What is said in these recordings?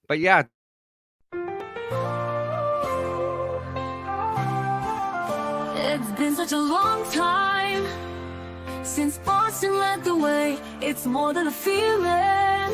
But yeah, It's been such a long time since Boston led the way. It's more than a feeling.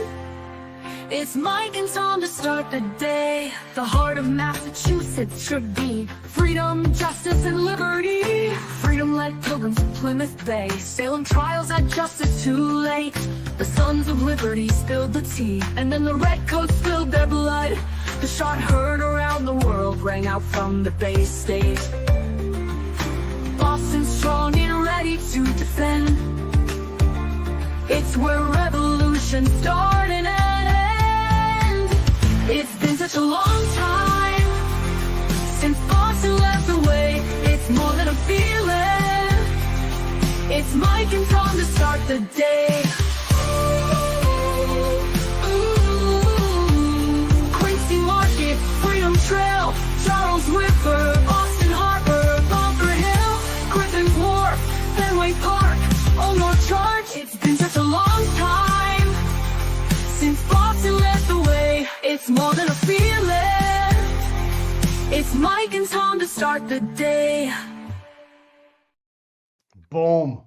It's Mike and Tom to start the day. The heart of Massachusetts should be freedom, justice, and liberty. Freedom led pilgrims to Plymouth Bay. Salem trials had justice too late. The sons of liberty spilled the tea, and then the redcoats spilled their blood. The shot heard around the world rang out from the Bay State. Boston strong and ready to defend. It's where revolution started and end. It's been such a long time since Boston left the way. It's more than a feeling. It's Mike and Tom to start the day. Quincy Market, Freedom Trail, Charles River, Boston Harbor, Bunker Hill, Griffin's Wharf, Fenway Park, Old North Charge. It's been such a long time since Boston led the way. It's more than a feeling. It's Mike and Tom to start the day. Boom.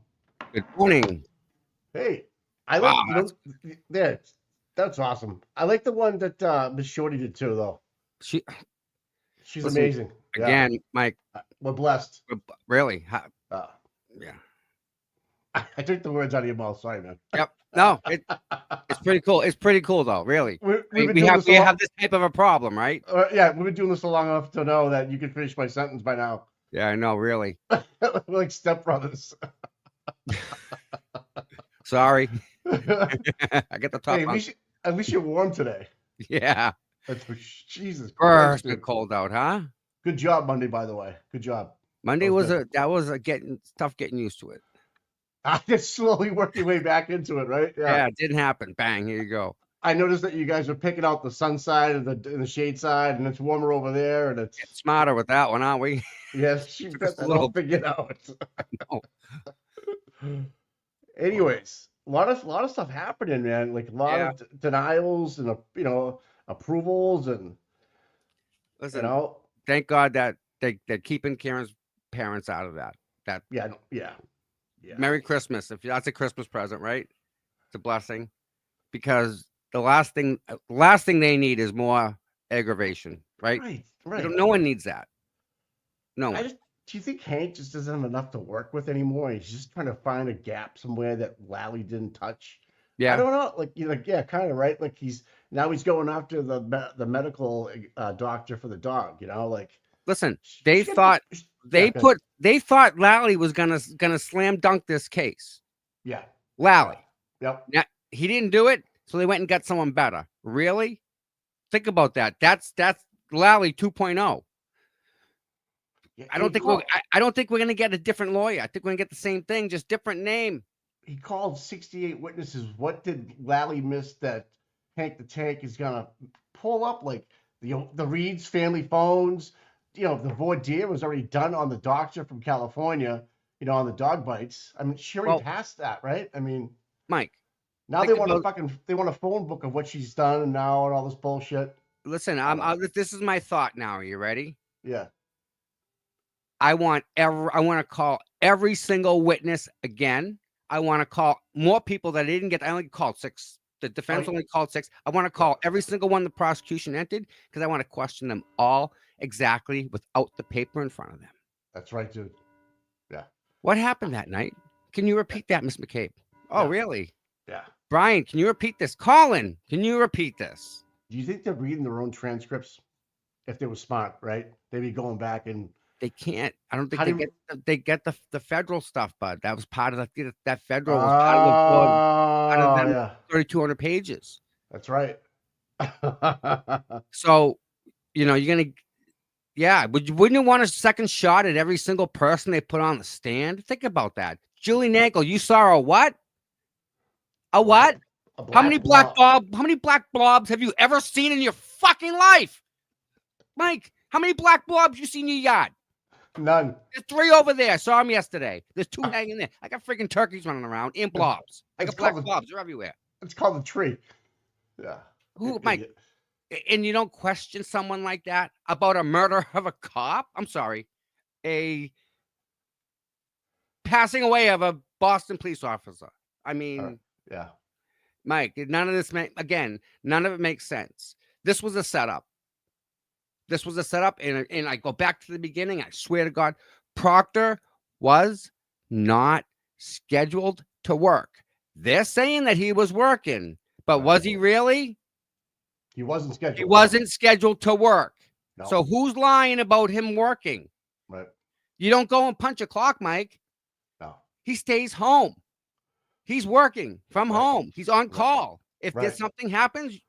good morning. Hey, I like Wow, there. That's awesome. I like the one that Miss Shorty did too, though. She She's Listen, amazing. Yeah. again, Mike. We're blessed. Really? Uh, Yeah. I took the words out of your mouth. Sorry, man. Yep. No, it's pretty cool. It's pretty cool though. Really. We've been We doing have this we a long- have this type of a problem, right? Yeah, we've been doing this so long enough to know that you can finish my sentence by now. Yeah, I know. Really. We're like stepbrothers. Sorry. Hey, I get the top on. at least you're warm today. Yeah. That's for Jesus Brr, Christ, it's been dude. cold out, huh? Good job Monday, by the way. Good job. Monday was was good. that was getting tough getting used to it. Just slowly work your way back into it, right? Yeah, it didn't happen. Bang, here you go. I noticed that you guys are picking out the sun side and the shade side, and it's warmer over there, and it's Getting smarter with that one, aren't we? yes, you Took got us a that little- all figured out. know. Anyways, a lot of stuff happening, man. Like a lot Yeah. of denials and approvals, and Listen, thank God that they're keeping Karen's parents out of that. yeah. Merry Christmas. If that's a Christmas present, right? It's a blessing. Because the last thing they need is more aggravation, right? Right. No one needs that. No one. Do you think Hank just doesn't have enough to work with anymore? He's just trying to find a gap somewhere that Lally didn't touch. Yeah. I don't know. Yeah, kind of right. Like he's going after the medical doctor for the dog. Listen, She they should- thought yeah, good. they thought Lally was gonna slam dunk this case. Yeah. Lally. Yep. Now, he didn't do it, so they went and got someone better. Really? Think about that. That's Lally 2.0. Yeah, I don't think we're gonna get a different lawyer. I think we're gonna get the same thing, just different name. he called 68 witnesses. What did Lally miss that Hank the Tank is gonna pull up? Like the Reed's family phones. The voir dire was already done on the doctor from California. On the dog bites. I mean, she already passed that, right? I mean, Mike, now think they want a phone book of what she's done and all this bullshit. listen, this is my thought now. Are you ready? Yeah. I want to call every single witness again. I want to call more people that I didn't get. I only called 6. The defense only called 6. I want to call every single one the prosecution entered because I want to question them all exactly without the paper in front of them. That's right, dude. Yeah. What happened that night? Can you repeat that, Miss McCabe? Oh, Yeah. really? Yeah. Brian, can you repeat this? Colin, can you repeat this? Do you think they're reading their own transcripts? If they were smart, right? They'd be going back and They can't. I don't think How they do get they get the federal stuff, bud. That was part of that federal was part of the book. Out of them yeah. 3,200 pages. That's right. So, you're gonna, wouldn't you want a second shot at every single person they put on the stand? Think about that. Julie Nagle, you saw a what? A what? How many black blobs have you ever seen in your fucking life? Mike, how many black blobs you seen in your yard? None. There's 3 over there. Saw them yesterday. There's 2 hanging there. I got freaking turkeys running around and blobs. I got It's black called blobs. They're everywhere. It's called the tree. Yeah. Who, Mike? And you don't question someone like that about a murder of a cop. I'm sorry, a passing away of a Boston police officer. I mean, Yeah. Mike, none of this none of it makes sense. This was a setup. This was a setup, and I go back to the beginning. I swear to God, Proctor was not scheduled to work. They're saying that he was working, but Right. was he really? He wasn't scheduled. He wasn't scheduled to work. No. So who's lying about him working? Right. You don't go and punch a clock, Mike. No. He stays home. He's working from Right. home. He's on call. If Right. there's something happens,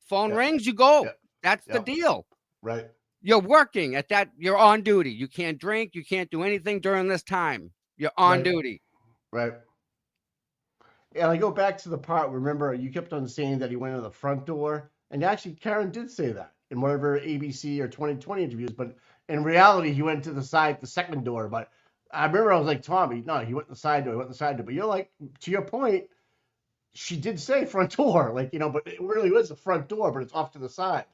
phone Yeah. rings, you go. Yeah. That's the Yeah. deal. Right. You're working at that. You're on duty. You can't drink. You can't do anything during this time. You're on Right. duty. Right. And I go back to the part, remember, you kept on saying that he went in the front door. And actually, Karen did say that in one of her ABC or 2020 interviews. But in reality, he went to the second door. But I remember I was like, Tommy, no, he went the side door. He went the side door. But you're like, to your point, she did say front door. Like, but it really was the front door, but it's off to the side.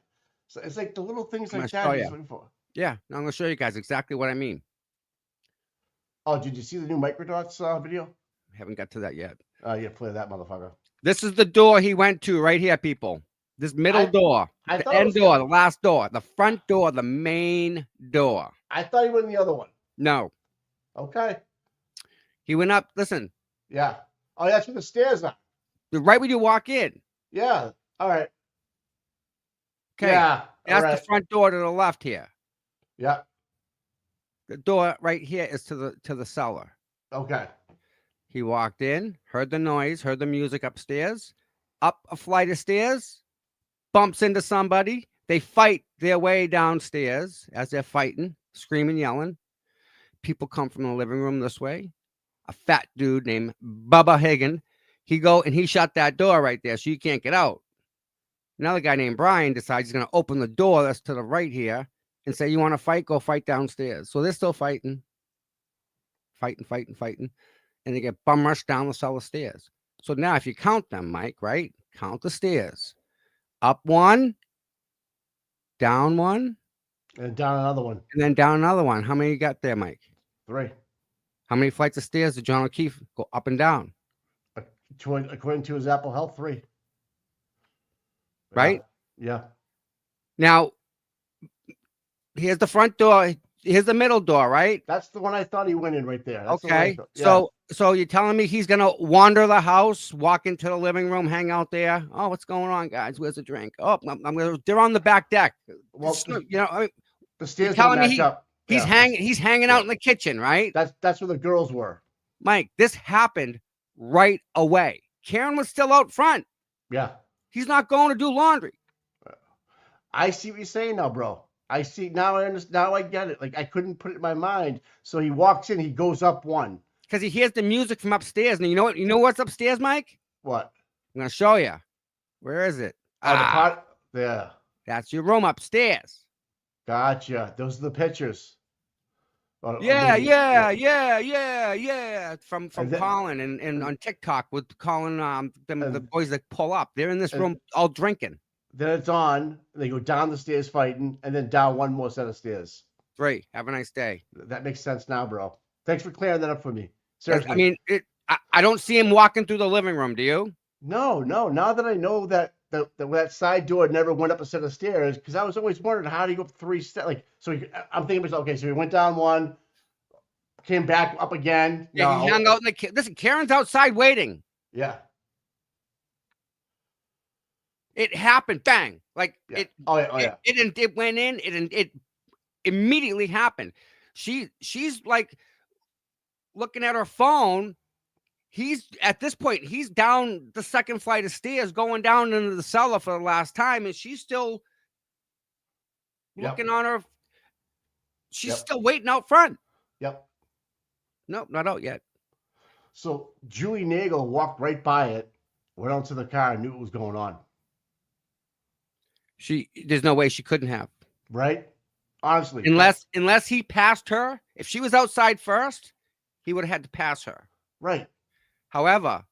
So it's like the little things I'm like gonna that show he's ya. looking for. Yeah. I'm going to show you guys exactly what I mean. Oh, did you see the new Microdots video? Haven't got to that yet. Yeah, play that motherfucker. This is the door he went to right here, people. This middle door, I the thought it end was door, the last door, the front door, the main door. I thought he went in the other one. No, Okay. he went up. Listen, Yeah. Oh, that's where the stairs are. right when you walk in. Yeah. All right. Okay. Yeah. That's All right. the front door to the left here. Yeah. The door right here is to the cellar. Okay. He walked in, heard the noise, heard the music upstairs, up a flight of stairs, bumps into somebody. They fight their way downstairs as they're fighting, screaming, yelling. People come from the living room this way. A fat dude named Bubba Hagan. He go and he shut that door right there so you can't get out. Another guy named Brian decides he's going to open the door that's to the right here and say, you want to fight? Go fight downstairs. So they're still fighting. And they get bum rushed down the cellar stairs. So now if you count them, Mike, right? Count the stairs. Up one, down one, And down another one. and then down another one. How many you got there, Mike? 3. How many flights of stairs did John O'Keefe go up and down? According to his Apple Health, 3. Right? Yeah. Now, here's the front door. Here's the middle door, right? That's the one I thought he went in right there. That's the one I Okay. thought- yeah. So you're telling me he's gonna wander the house, walk into the living room, hang out there? Oh, what's going on, guys? Where's the drink? Oh, they're on the back deck. Well, I mean, the stairs telling don't me match up. he's Yeah. hanging out in the kitchen, right? That's where the girls were. Mike, this happened right away. Karen was still out front. Yeah. He's not going to do laundry. I see what you're saying now, bro. I see now. I understand. Now I get it. Like I couldn't put it in my mind. So he walks in. He goes up one. Because he hears the music from upstairs. And you know what? You know what's upstairs, Mike? What? I'm gonna show you. Where is it? Oh, the pot. Yeah. That's your room upstairs. Gotcha. Those are the pictures. Yeah. From And then- Colin and on TikTok with Colin, the And- boys that pull up. They're in this and- room all drinking. Then it's on. They go down the stairs fighting, and then down one more set of stairs. Great. Have a nice day. That makes sense now, bro. Thanks for clearing that up for me. 'Cause, Seriously. I mean, I don't see him walking through the living room. Do you? No. Now that I know that that side door never went up a set of stairs, because I was always wondering how do you go up 3 steps? Like, so I'm thinking, myself, okay, so he went down one, came back up again. Yeah, he hung out in the. Listen, Karen's outside waiting. Yeah. It happened. Bang. Like Yeah. it. Oh yeah. It went in. It immediately happened. She's like looking at her phone. He's at this point. He's down the second flight of stairs, going down into the cellar for the last time, and she's still looking on her. She's still waiting out front. Yep. Nope, not out yet. So Julie Nagel walked right by it, went onto the car, and knew what was going on. There's no way she couldn't have. Right? Honestly. Unless he passed her. If she was outside first, he would have had to pass her. Right. However,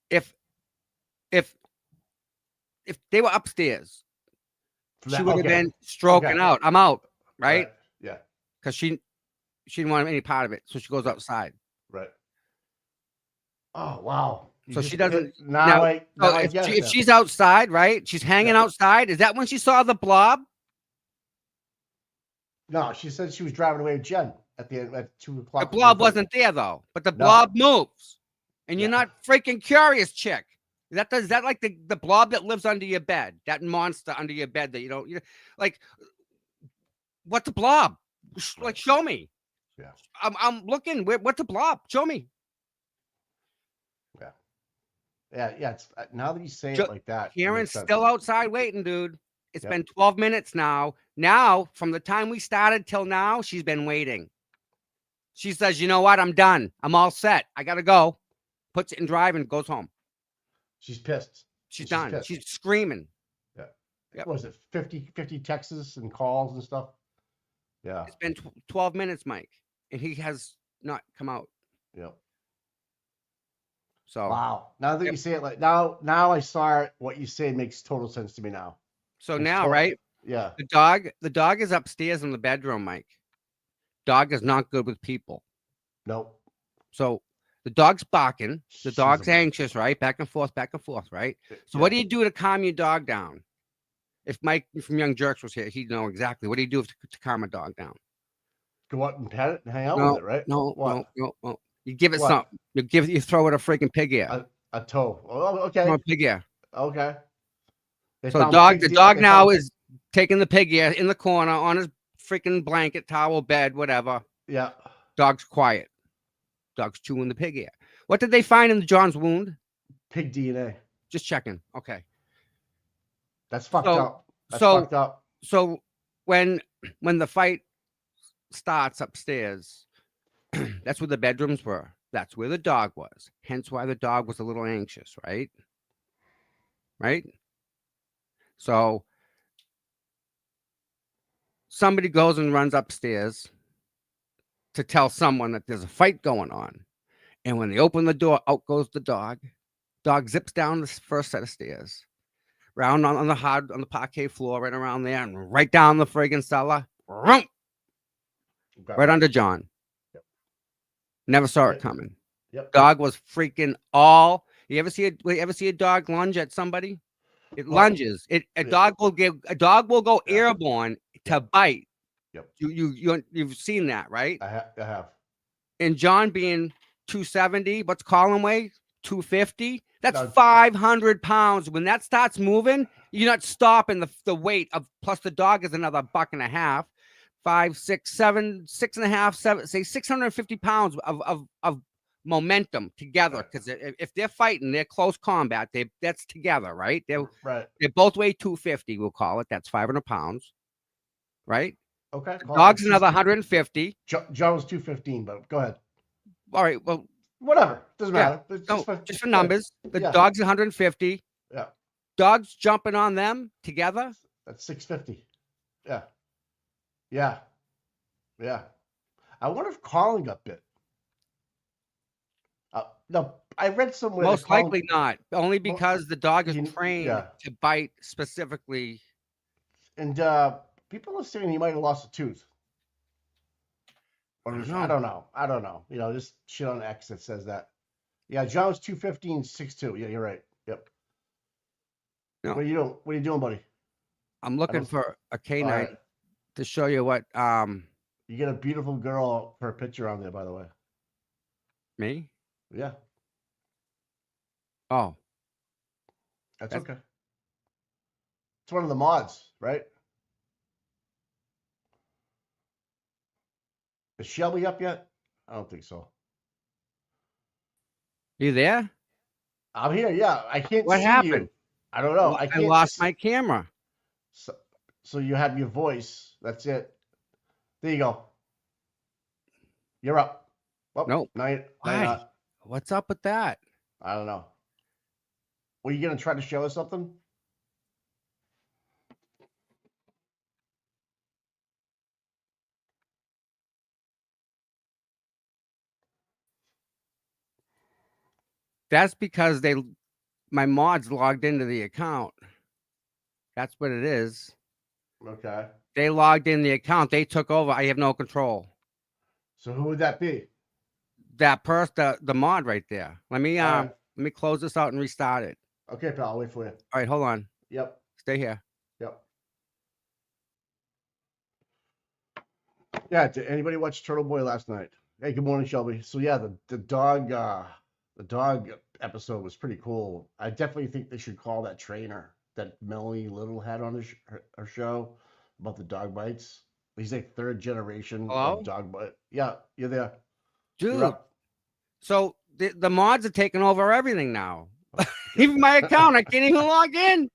if they were upstairs, She would have Okay. been stroking Okay. out. I'm out, right? Yeah. Because she didn't want any part of it, so she goes outside. Right. Oh wow. So she doesn't now. now. Now So I get it. if she's outside, right? She's hanging outside. Is that when she saw the blob? No, she said she was driving away with Jen at the end at 2 o'clock. The blob wasn't there though, but the No. blob moves, and you're Yeah. not freaking curious, chick. Is that like the blob that lives under your bed? That monster under your bed that you don't like. What's the blob? Like, show me. Yeah. I'm looking. What's the blob? Show me. Yeah. It's now that you say it like that. It Karen's makes sense. still outside waiting, dude. It's been 12 minutes now. Now, from the time we started till now, she's been waiting. She says, "You know what? I'm done. I'm all set. I gotta go." Puts it in drive and goes home. She's pissed. She's done. pissed. She's screaming. Yeah. Yep. What was it 50 texts and calls and stuff? Yeah. It's been 12 minutes, Mike, and he has not come out. Yeah. So Wow. Now that you say it like now I saw it. What you say makes total sense to me now. So now, right? Yeah. The dog is upstairs in the bedroom, Mike. Dog is not good with people. Nope. So the dog's barking. The She's dog's a- anxious, right? Back and forth, right? So Yeah. what do you do to calm your dog down? If Mike from Young Jerks was here, he'd know exactly. What do you do to calm a dog down? Go out and pet it and hang out No, with it, right? no, What? no. You give it What? something. You throw it a freaking pig ear. A toe. Oh, Throw okay. a pig ear. Okay. They So found the pigs dog they now found- is taking the pig ear in the corner on his freaking blanket, towel, bed, whatever. Yeah. Dog's quiet. Dog's chewing the pig ear. What did they find in John's wound? Pig DNA. Just checking. Okay. That's fucked So- up. That's so- fucked up. So when the fight starts upstairs, that's where the bedrooms were. That's where the dog was. Hence why the dog was a little anxious, right? Right? So somebody goes and runs upstairs to tell someone that there's a fight going on. And when they open the door, out goes the dog. Dog zips down the first set of stairs, round on the parquet floor, right around there, and right down the friggin' cellar. Vroom, Okay. right under John. Yep. Never saw it Yep. coming. Yep. Dog was freaking all. You ever see a dog lunge at somebody? It Well, lunges. A yeah. dog will go Yeah. airborne to bite. Yep. You've seen that, right? I have. And John being 270, what's Colin weigh? 250. That's No. 500 pounds. When that starts moving, you're not stopping the weight of. Plus the dog is another buck and a half. 5, 6, 7, 6.5, 7. Say 650 pounds of momentum together. Right. Because if they're fighting, they're close combat. That's together, right? They Right. both weigh 250. We'll call it. That's 500 pounds, right? Okay. Dog's another 150. John was 215, but go ahead. All right. Well, Whatever. Doesn't Yeah. matter. It's no, for- just for numbers. The Yeah. dog's 150. Yeah. Dogs jumping on them together. That's 650. Yeah. Yeah. Yeah. I wonder if Colin got bit. No, I read somewhere. Most that Colin- likely not. Only because the dog is you- trained yeah. to bite specifically. And people are saying he might have lost a tooth. Or I don't know. You know, this shit on X that says that. Yeah, John was 215, 6'2". Yeah, you're right. Yep. No. What are you doing? What are you doing, buddy? I'm looking don't- for a All canine right. to show you what. You get a beautiful girl for a picture on there, by the way. Me? Yeah, Oh, that's That's- okay. It's one of the mods, right? Is Shelby up yet? I don't think so. you there? I'm here. Yeah, I can't What see happened? you. I don't know. I can't lost see- my camera. So you have your voice. That's it. There you go. You're up. Well, Nope. Now you're Why? not. What's up with that? I don't know. Were you gonna try to show us something? That's because my mods logged into the account. That's what it is. Okay. They logged in the account. They took over. I have no control. So who would that be? That person, the mod right there. Let All me close this out and restart it. right. Okay, pal. I'll wait for you. All right, hold on. Yep. Stay here. Yep. Yeah. Did anybody watch Turtle Boy last night? Hey, good morning, Shelby. So yeah, the dog episode was pretty cool. I definitely think they should call that trainer that Melanie Little had on her show about the dog bites. He's like third generation Hello? of dog bite. Yeah, you're there. You're Dude. up. So the mods are taking over everything now. Even my account, I can't even log in.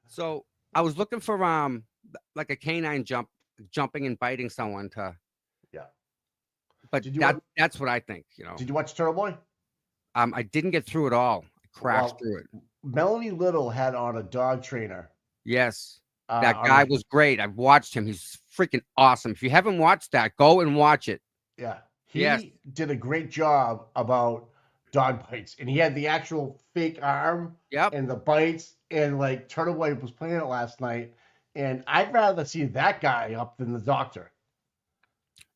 So I was looking for like a canine jumping and biting someone to. Yeah. But that's what I think, you know. Did you watch Turtle Boy? I didn't get through it all. I crashed through it. Melanie Little had on a dog trainer. Yes. That guy was great. I've watched him. He's freaking awesome. If you haven't watched that, go and watch it. Yeah. He did a great job about dog bites. And he had the actual fake arm and the bites. And like Turtle Boy was playing it last night. And I'd rather see that guy up than the doctor.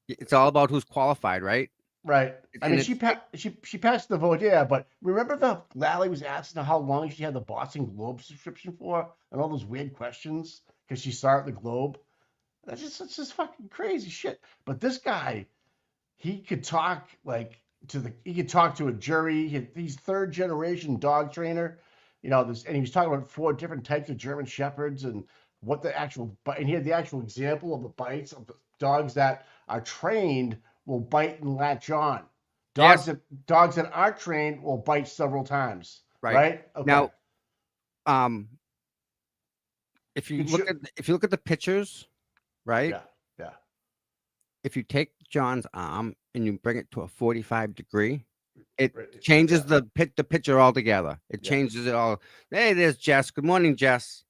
It's all about who's qualified, right? Right. I mean, she passed the vote, yeah. But remember Lally was asking her how long she had the Boston Globe subscription for, and all those weird questions because she saw it in the Globe. That's just fucking crazy shit. But this guy, he could talk he could talk to a jury. He's third generation dog trainer, and he was talking about 4 different types of German shepherds and what the actual, and he had the actual example of the bites of the dogs that are trained will bite and latch on. Dogs that aren't trained will bite several times. Right? Okay. Now, if you look at the pictures, right? Yeah. If you take John's arm and you bring it to a 45 degree, it changes the picture altogether. It changes it all. Hey, there's Jess. Good morning, Jess.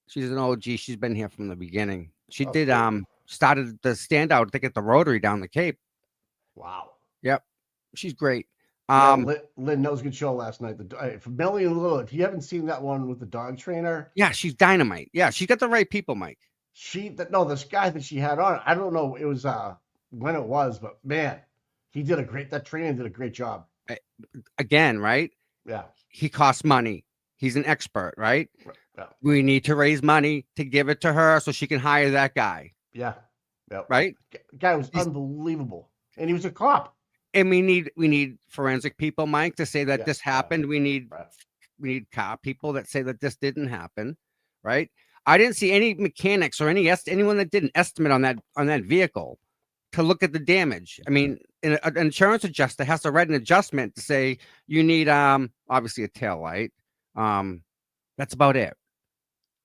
She's an OG. She's been here from the beginning. She did started the standout, I think, at the Rotary down the Cape. Wow. Yep. She's great. Lynn, that was a good show last night. For Melanie Little, if you haven't seen that one with the dog trainer. Yeah, she's dynamite. Yeah, she got the right people, Mike. This guy that she had on, I don't know it was when it was, but man, that trainer did a great job. Again, right? Yeah. He costs money. He's an expert, right? Yeah. We need to raise money to give it to her so she can hire that guy. Yeah. Yep. Right? The guy was unbelievable. And he was a cop. And we need forensic people, Mike, to say that this happened. We need cop people that say that this didn't happen, right? I didn't see any mechanics or anyone that did an estimate on that vehicle to look at the damage. I mean, an insurance adjuster has to write an adjustment to say you need obviously a tail light. That's about it.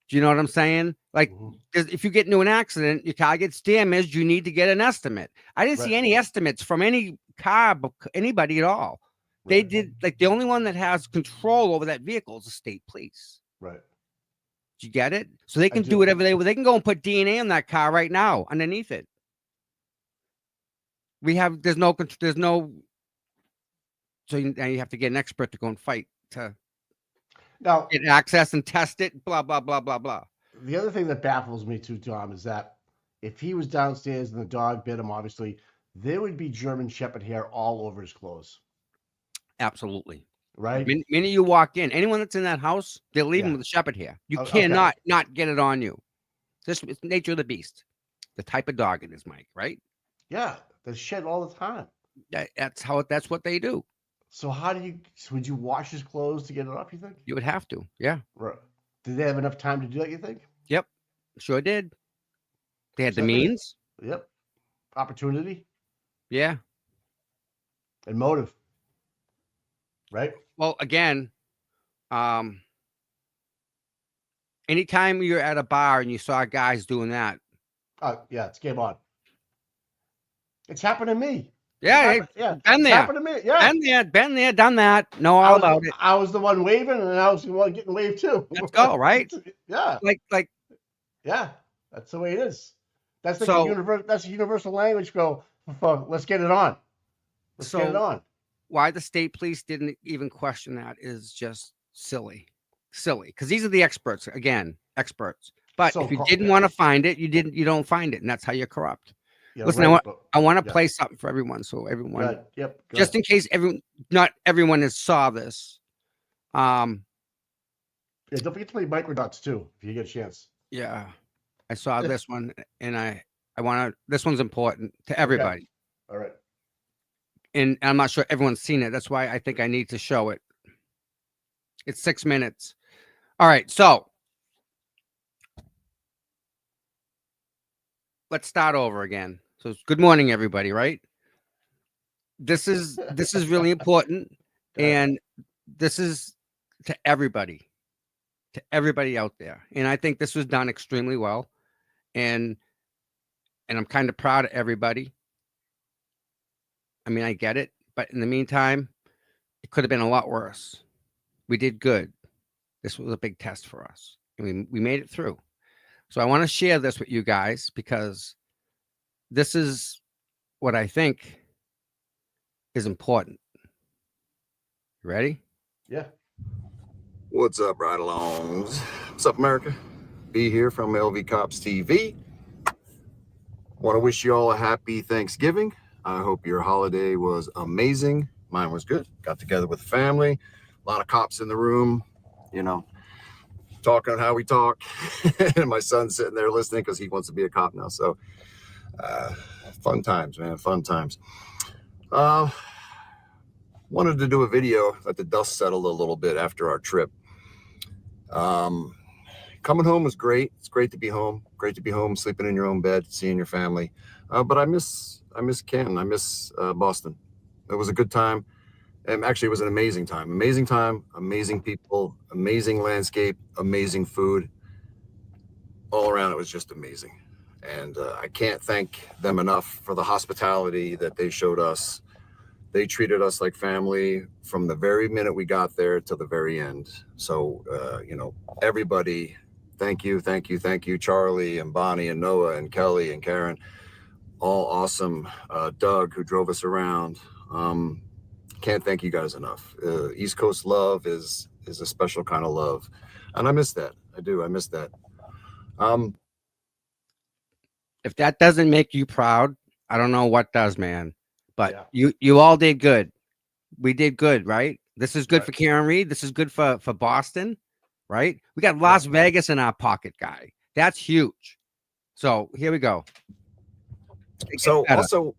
Do you know what I'm saying? Like, if you get into an accident, your car gets damaged, you need to get an estimate. I didn't see any estimates from any car, anybody at all. They did, like, the only one that has control over that vehicle is the state police. Right. Do you get it? So they can do whatever they can go and put DNA on that car right now underneath it. There's no, so now you have to get an expert to go and fight to get access and test it, blah, blah, blah, blah, blah. The other thing that baffles me too, Tom, is that if he was downstairs and the dog bit him, obviously, there would be German Shepherd hair all over his clothes. Absolutely. Right? The minute you walk in, anyone that's in that house, they're leaving with a Shepherd hair. You cannot not get it on you. It's nature of the beast. The type of dog it is, Mike, right? Yeah. They shed all the time. That's what they do. So would you wash his clothes to get it up, you think? You would have to, yeah. Right. Did they have enough time to do that, you think? Yep. Sure did. They had the means. Yep. Opportunity. Yeah. And motive. Right? Well, again, anytime you're at a bar and you saw guys doing that. Yeah, it's game on. It's happened to me. Yeah, been there. Happened to me. Yeah, been there, done that. Know all about it. I was the one waving, and I was the one getting waved too. Let's go, right? Yeah, like. Yeah, that's the way it is. That's like that's a universal language. Let's get it on. Let's get it on. Why the state police didn't even question that is just silly, because these are the experts. Again, experts. But So if you called, didn't yeah. want to find it, you don't find it, and that's how you're corrupt. Yeah, Listen, right, but I want to yeah. play something for everyone, so everyone, Good. Yep. Good. just in case not everyone has saw this. Yeah, don't forget to play Microdots too if you get a chance. Yeah, I saw this one, and I want to. This one's important to Okay. everybody, All right. and I'm not sure everyone's seen it. That's why I think I need to show it. It's 6 minutes. All right, so let's start over again. So good morning, everybody. Right? This is really important, Okay. and this is to everybody out there. And I think this was done extremely well, and I'm kind of proud of everybody. I mean, I get it, but in the meantime, it could have been a lot worse. We did good. This was a big test for us, and we made it through. So I want to share this with you guys because this is what I think is important. You ready? Yeah. What's up, ride alongs? What's up, America? B here from LV Cops TV. Want to wish you all a happy Thanksgiving. I hope your holiday was amazing. Mine was good. Got together with the family. A lot of cops in the room, you know, talking how we talk. And my son's sitting there listening because he wants to be a cop now. So fun times, man. Fun times. Wanted to do a video, let the dust settle a little bit after our trip. Coming home was great. It's great to be home. Great to be home, sleeping in your own bed, seeing your family. But I miss Canton. I miss Boston. It was a good time. And actually, it was an amazing time. Amazing time, amazing people, amazing landscape, amazing food. All around, it was just amazing. And I can't thank them enough for the hospitality that they showed us. They treated us like family from the very minute we got there to the very end. So, you know, everybody, thank you, Charlie and Bonnie and Noah and Kelly and Karen, all awesome. Doug, who drove us around. Can't thank you guys enough. East Coast love is a special kind of love. And I miss that. I do. I miss that. If that doesn't make you proud, I don't know what does, man. But Yeah. you all did good. We did good, right? This is good Right. for Karen Reed. This is good for Boston, right? We got Las Vegas in our pocket, guy. That's huge. So here we go. So better. also,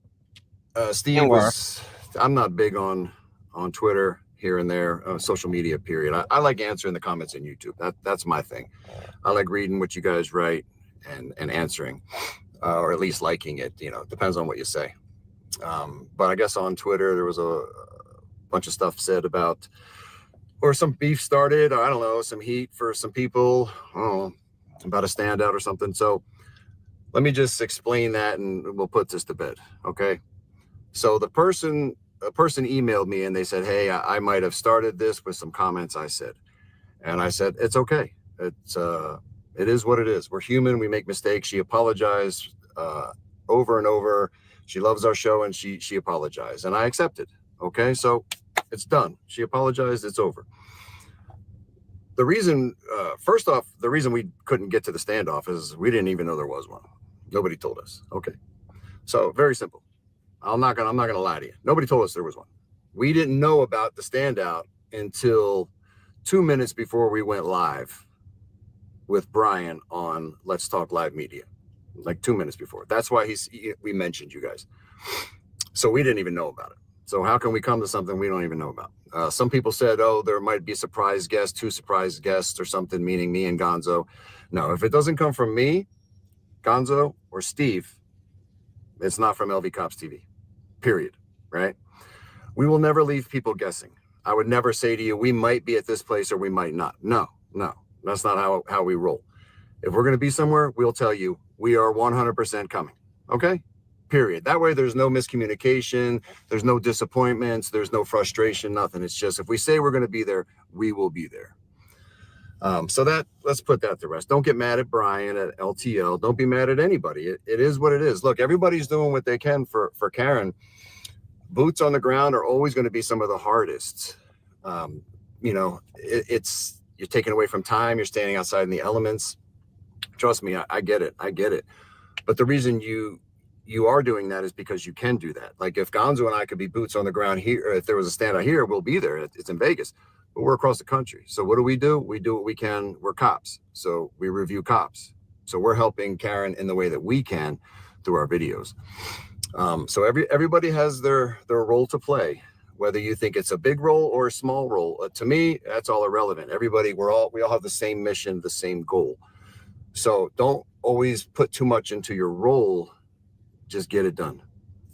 Steve And was, I'm not big on Twitter here and there, social media, period. I like answering the comments in YouTube. That's my thing. I like reading what you guys write and answering, or at least liking it. You know, depends on what you say. But I guess on Twitter, there was a bunch of stuff said about, or some beef started, or I don't know, some heat for some people, I don't know, about a standout or something. So let me just explain that and we'll put this to bed. Okay. So a person emailed me and they said, hey, I might have started this with some comments I said. And I said, it's okay. It is what it is. We're human. We make mistakes. She apologized over and over. She loves our show and she apologized and I accepted. Okay. So it's done. She apologized. It's over. The reason, first off, the reason we couldn't get to the standoff is we didn't even know there was one. Nobody told us. Okay. So very simple. I'm not gonna lie to you. Nobody told us there was one. We didn't know about the standout until 2 minutes before we went live with Brian on Let's Talk Live Media, like 2 minutes before. That's why we mentioned you guys. So we didn't even know about it. So how can we come to something we don't even know about? Some people said, oh, there might be surprise guests, 2 surprise guests or something, meaning me and Gonzo. No, if it doesn't come from me, Gonzo, or Steve, it's not from LV Cops TV, period, right? We will never leave people guessing. I would never say to you, we might be at this place or we might not. No, that's not how we roll. If we're going to be somewhere, we'll tell you we are 100% coming. Okay, period. That way there's no miscommunication. There's no disappointments. There's no frustration, nothing. It's just if we say we're going to be there, we will be there. So let's put that to rest. Don't get mad at Brian, at LTL. Don't be mad at anybody. It is what it is. Look, everybody's doing what they can for Karen. Boots on the ground are always going to be some of the hardest. You know, you're taken away from time. You're standing outside in the elements. Trust me, I get it. I get it. But the reason you are doing that is because you can do that. Like if Gonzo and I could be boots on the ground here, or if there was a standout here, we'll be there. It's in Vegas, but we're across the country. So what do? We do what we can. We're cops. So we review cops. So we're helping Karen in the way that we can through our videos. So everybody has their role to play, whether you think it's a big role or a small role. To me, that's all irrelevant. Everybody, we all have the same mission, the same goal. So don't always put too much into your role. Just get it done.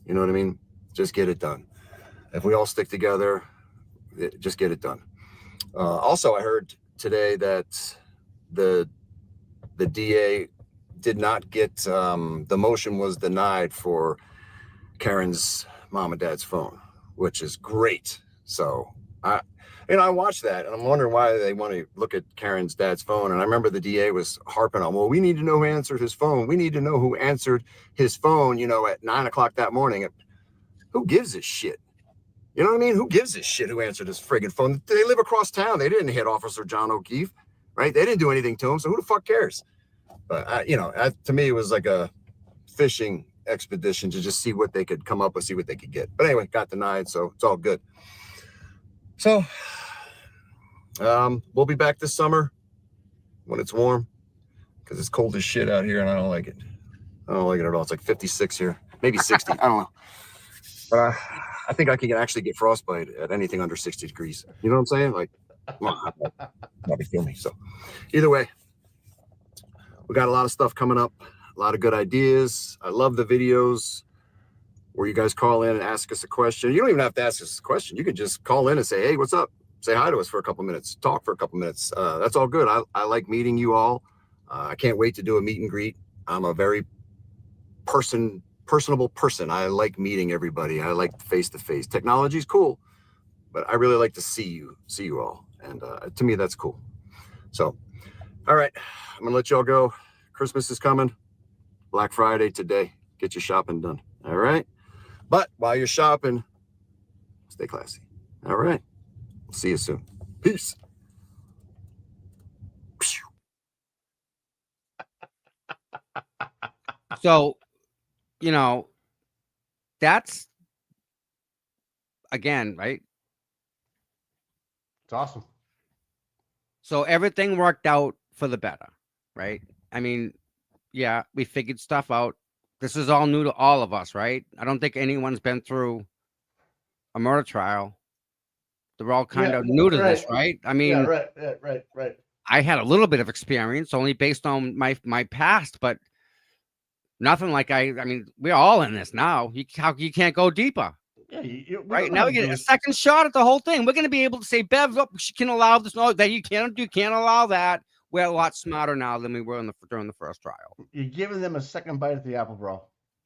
You know what I mean? Just get it done. If we all stick together, just get it done. Also, I heard today that the DA did not get, the motion was denied for Karen's mom and dad's phone, which is great. So I watched that and I'm wondering why they want to look at Karen's dad's phone. And I remember the DA was harping on, well, we need to know who answered his phone. We need to know who answered his phone, at 9 o'clock that morning. Who gives a shit? You know what I mean? Who gives a shit who answered his friggin' phone? They live across town. They didn't hit Officer John O'Keefe, right? They didn't do anything to him. So who the fuck cares? But to me, it was like a fishing expedition to just see what they could come up with, see what they could get. But anyway, got denied. So it's all good. So we'll be back this summer when it's warm because it's cold as shit out here and I don't like it. I don't like it at all. It's like 56 here, maybe 60. I don't know. But I think I can actually get frostbite at anything under 60 degrees. You know what I'm saying? Like, probably feel me. So either way, we got a lot of stuff coming up, a lot of good ideas. I love the videos where you guys call in and ask us a question. You don't even have to ask us a question. You can just call in and say, hey, what's up? Say hi to us for a couple minutes, talk for a couple minutes. That's all good. I like meeting you all. I can't wait to do a meet and greet. I'm a very personable person. I like meeting everybody. I like face-to-face. Technology is cool, but I really like to see you all. And to me, that's cool. So, all right, I'm going to let y'all go. Christmas is coming. Black Friday today. Get your shopping done. All right. But while you're shopping, stay classy. All right. See you soon. Peace. So, that's again, right? It's awesome. So everything worked out for the better, right? I mean, yeah, we figured stuff out. This is all new to all of us, right? I don't think anyone's been through a murder trial. They're all kind of new to this, right? I mean, right. I had a little bit of experience only based on my past, but nothing like I mean, we're all in this now. You can't go deeper. Yeah, right now we get a second shot at the whole thing. We're going to be able to say, Bev, look, she can allow this. No, that you can't allow that. We're a lot smarter now than we were during the first trial. You're giving them a second bite at the apple, bro.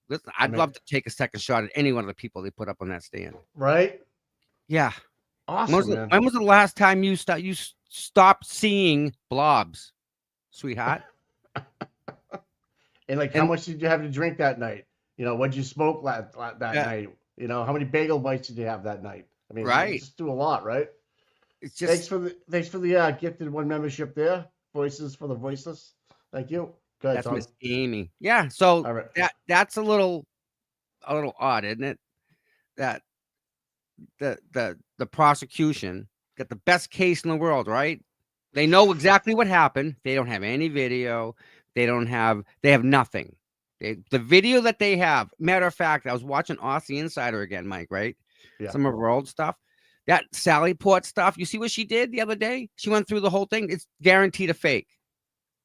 Listen, I'd love to take a second shot at any one of the people they put up on that stand. Right? Yeah. Awesome. When was the last time you stopped seeing blobs, sweetheart? And how much did you have to drink that night? What'd you smoke that night? How many bagel bites did you have that night? I mean, right. You just do a lot, right? It's just thanks for the gifted one membership there. Voices for the voiceless. Thank you. Go ahead, that's Tom. Miss Amy. Yeah. So All right. that's a little odd, isn't it? That the prosecution got the best case in the world, right? They know exactly what happened. They don't have any video. They have nothing. The video that they have, matter of fact, I was watching Aussie Insider again, Mike, right? Yeah. Some of her old stuff. That Sally Port stuff, you see what she did the other day? She went through the whole thing. It's guaranteed a fake.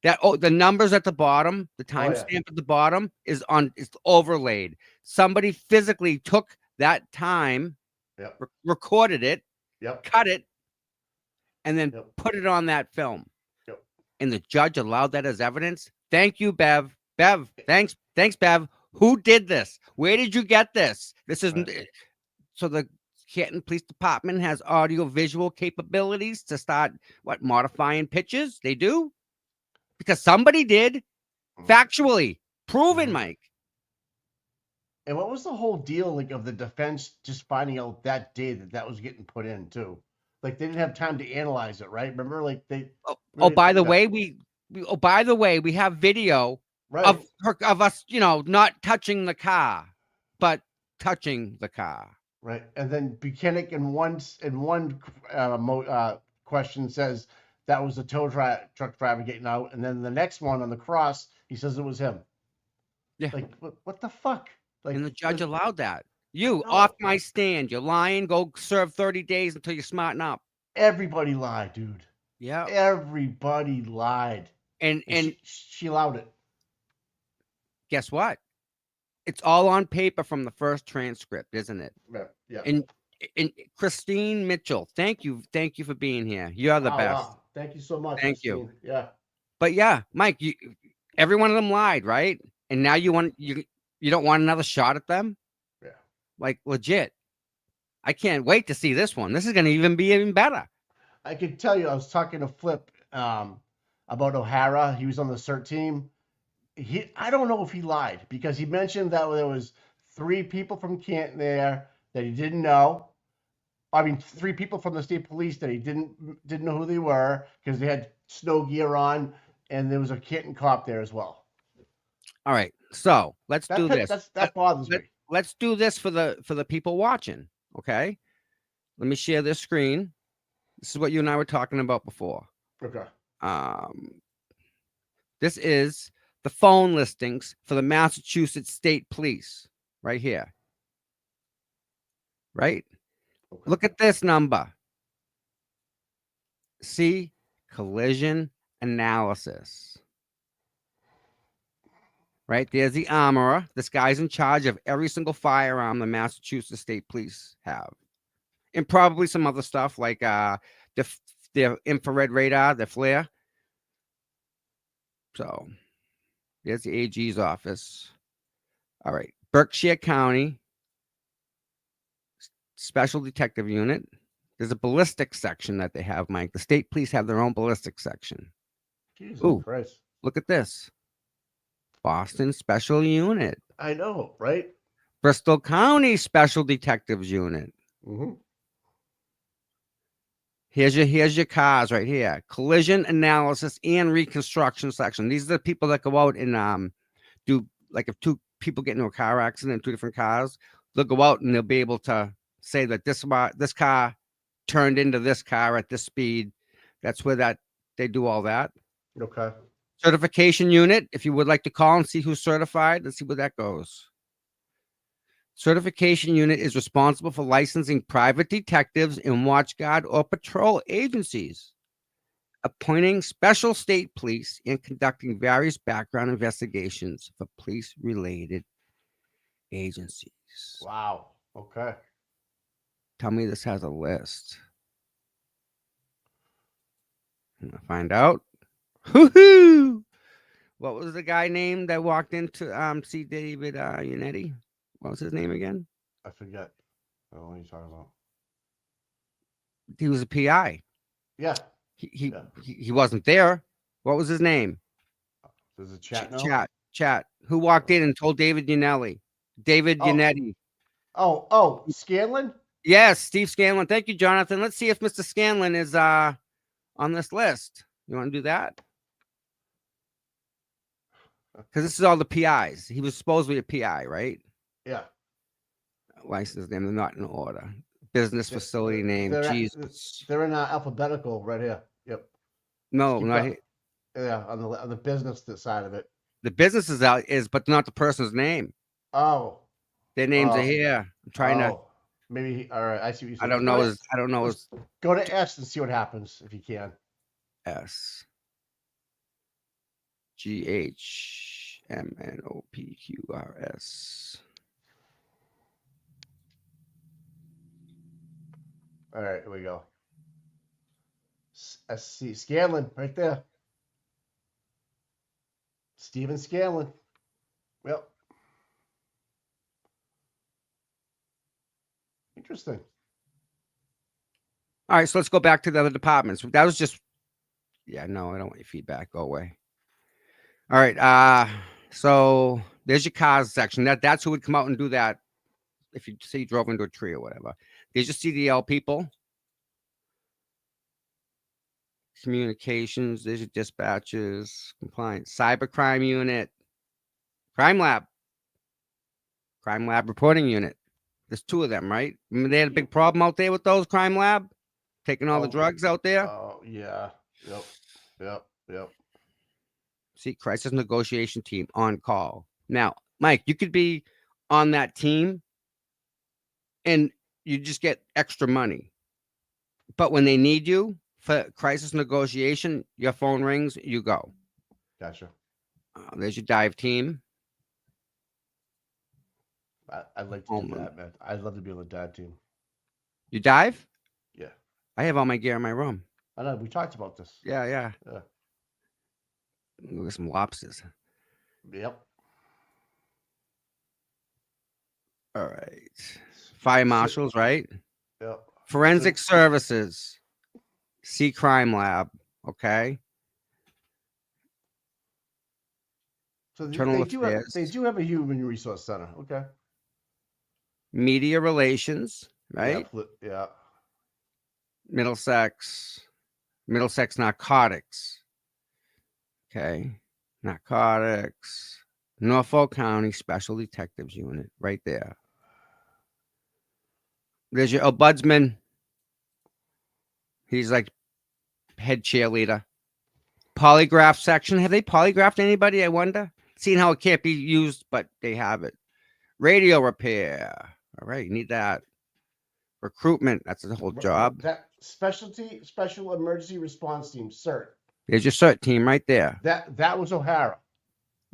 The numbers at the bottom, the timestamp at the bottom is overlaid. Somebody physically took that time, recorded it, cut it, and then put it on that film. Yep. And the judge allowed that as evidence. Thank you, Bev. Bev, thanks, Bev. Who did this? Where did you get this? This is so the Canton Police Department has audio visual capabilities to start modifying pictures. They do because somebody did, factually proven, Mike. And what was the whole deal of the defense just finding out that day that was getting put in too? They didn't have time to analyze it, right? Remember, they. By the way, Oh, by the way, we have video Right. of us, not touching the car, but touching the car. Right. And then Buchanan in one question says that was the truck driver getting out, and then the next one on the cross he says it was him. Yeah. Like what the fuck? Like And the judge allowed that. I You know. off my stand. You're lying. Go serve 30 days until you smarten up. Everybody lied, dude. Yeah. Everybody lied. And she allowed it. guess what? It's all on paper from the first transcript, isn't it? Yeah. And Christine Mitchell, thank you for being here. You're the best. Wow. Thank you so much. Thank Christine. you. Yeah. But yeah, Mike, every one of them lied, right? And now you don't want another shot at them? Yeah. Like legit. I can't wait to see this one. This is going to be even better. I could tell you, I was talking to Flip about O'Hara. He was on the CERT team. I don't know if he lied because he mentioned that there was 3 people from Canton there that he didn't know. I mean, 3 people from the state police that he didn't know who they were because they had snow gear on, and there was a Canton cop there as well. All right, so let's do this. That bothers me. Let's do this for the people watching. Okay, let me share this screen. This is what you and I were talking about before. Okay. This is the phone listings for the Massachusetts State Police right here. Right? Okay. Look at this number. See, collision analysis. Right? There's the armorer. This guy's in charge of every single firearm the Massachusetts State Police have. And probably some other stuff like their infrared radar, their flare. So there's the AG's office. All right. Berkshire County Special Detective Unit. There's a ballistics section that they have, Mike. The state police have their own ballistics section. Jesus Ooh, Christ. look at this. Boston Special Unit. I know, right? Bristol County Special Detectives Unit. Mm-hmm. Here's your cars right here. Collision analysis and reconstruction section. These are the people that go out and do, like, if 2 people get into a car accident, 2 different cars, they'll go out and they'll be able to say that this car turned into this car at this speed. That's where they do all that. Okay. Certification unit, if you would like to call and see who's certified, let's see where that goes. Certification unit is responsible for licensing private detectives and watch guard or patrol agencies, appointing special state police, and conducting various background investigations for police-related agencies. Wow. Okay. Tell me this has a list. I'm gonna find out. Woohoo! What was the guy named that walked into see David Unetti? What was his name again? I forget. What are you talking about? He was a PI. Yeah. He wasn't there. What was his name? There's a chat now. Chat. Who walked in and told David Unetti? David Unetti. Oh, Scanlon? Yes, Steve Scanlon. Thank you, Jonathan. Let's see if Mr. Scanlon is on this list. You want to do that? Because this is all the PIs. He was supposed to be a PI, right? Yeah. License name, they're not in order. Business facility name. Jesus. They're in alphabetical right here. Yep. No, not here. Yeah, on the business side of it. The business is, but not the person's name. Oh. Their names are here. I'm trying to. Maybe. All right. I see what you're saying. I don't know. Go to S and see what happens if you can. S. GHMNOPQRS. All right, here we go. SC Scanlon, right there. Stephen Scanlon. Yep. Interesting. All right, so let's go back to the other departments. That was just, yeah, no, I don't want your feedback. Go away. All right, so there's your cars section. That's who would come out and do that if you say you drove into a tree or whatever. There's your CDL people. communications. There's your dispatches, compliance, cybercrime unit, crime lab reporting unit. There's 2 of them, right? Remember they had a big problem out there with those crime lab, taking all the Oh, drugs out there. Oh, yeah. Yep. See, crisis negotiation team on call. Now, Mike, you could be on that team and you just get extra money. But when they need you for crisis negotiation, your phone rings, you go. Gotcha. There's your dive team. I'd like to do that, man. I'd love to be on the dive team. You dive? Yeah. I have all my gear in my room. I know. We talked about this. Yeah. Look at some lobsters. Yep. All right. Fire marshals, right? Yep. Forensic services. C crime lab. Okay. So Internal they affairs. do have a human resource center. Okay. Media relations, right? Yeah. Middlesex narcotics. Okay. Narcotics. Norfolk County Special Detectives Unit, right there. There's your ombudsman. He's like head cheerleader. Polygraph section. Have they polygraphed anybody? I wonder. Seeing how it can't be used, but they have it. Radio repair. All right, you need that. Recruitment. That's the whole job. That special emergency response team, CERT. There's your CERT team right there. That was O'Hara.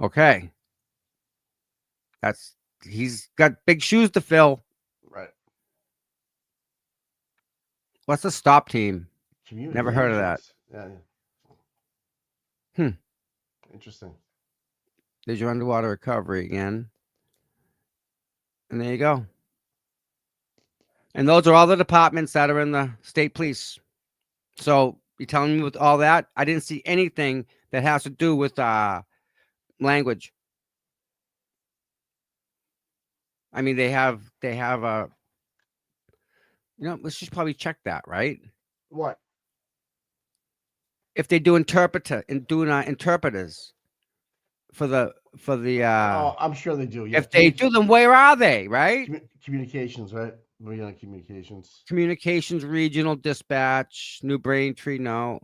Okay. He's got big shoes to fill. Right. What's the stop team? Never heard of that. Yeah. Interesting. There's your underwater recovery again. And there you go. And those are all the departments that are in the state police. So you're telling me with all that, I didn't see anything that has to do with language. I mean, they have a, let's just probably check that, right? What? If they do interpreters for the Oh, I'm sure they do. Yeah. If they do them, where are they, right? Communications, right? We're on communications. Communications, regional dispatch, New Braintree, no.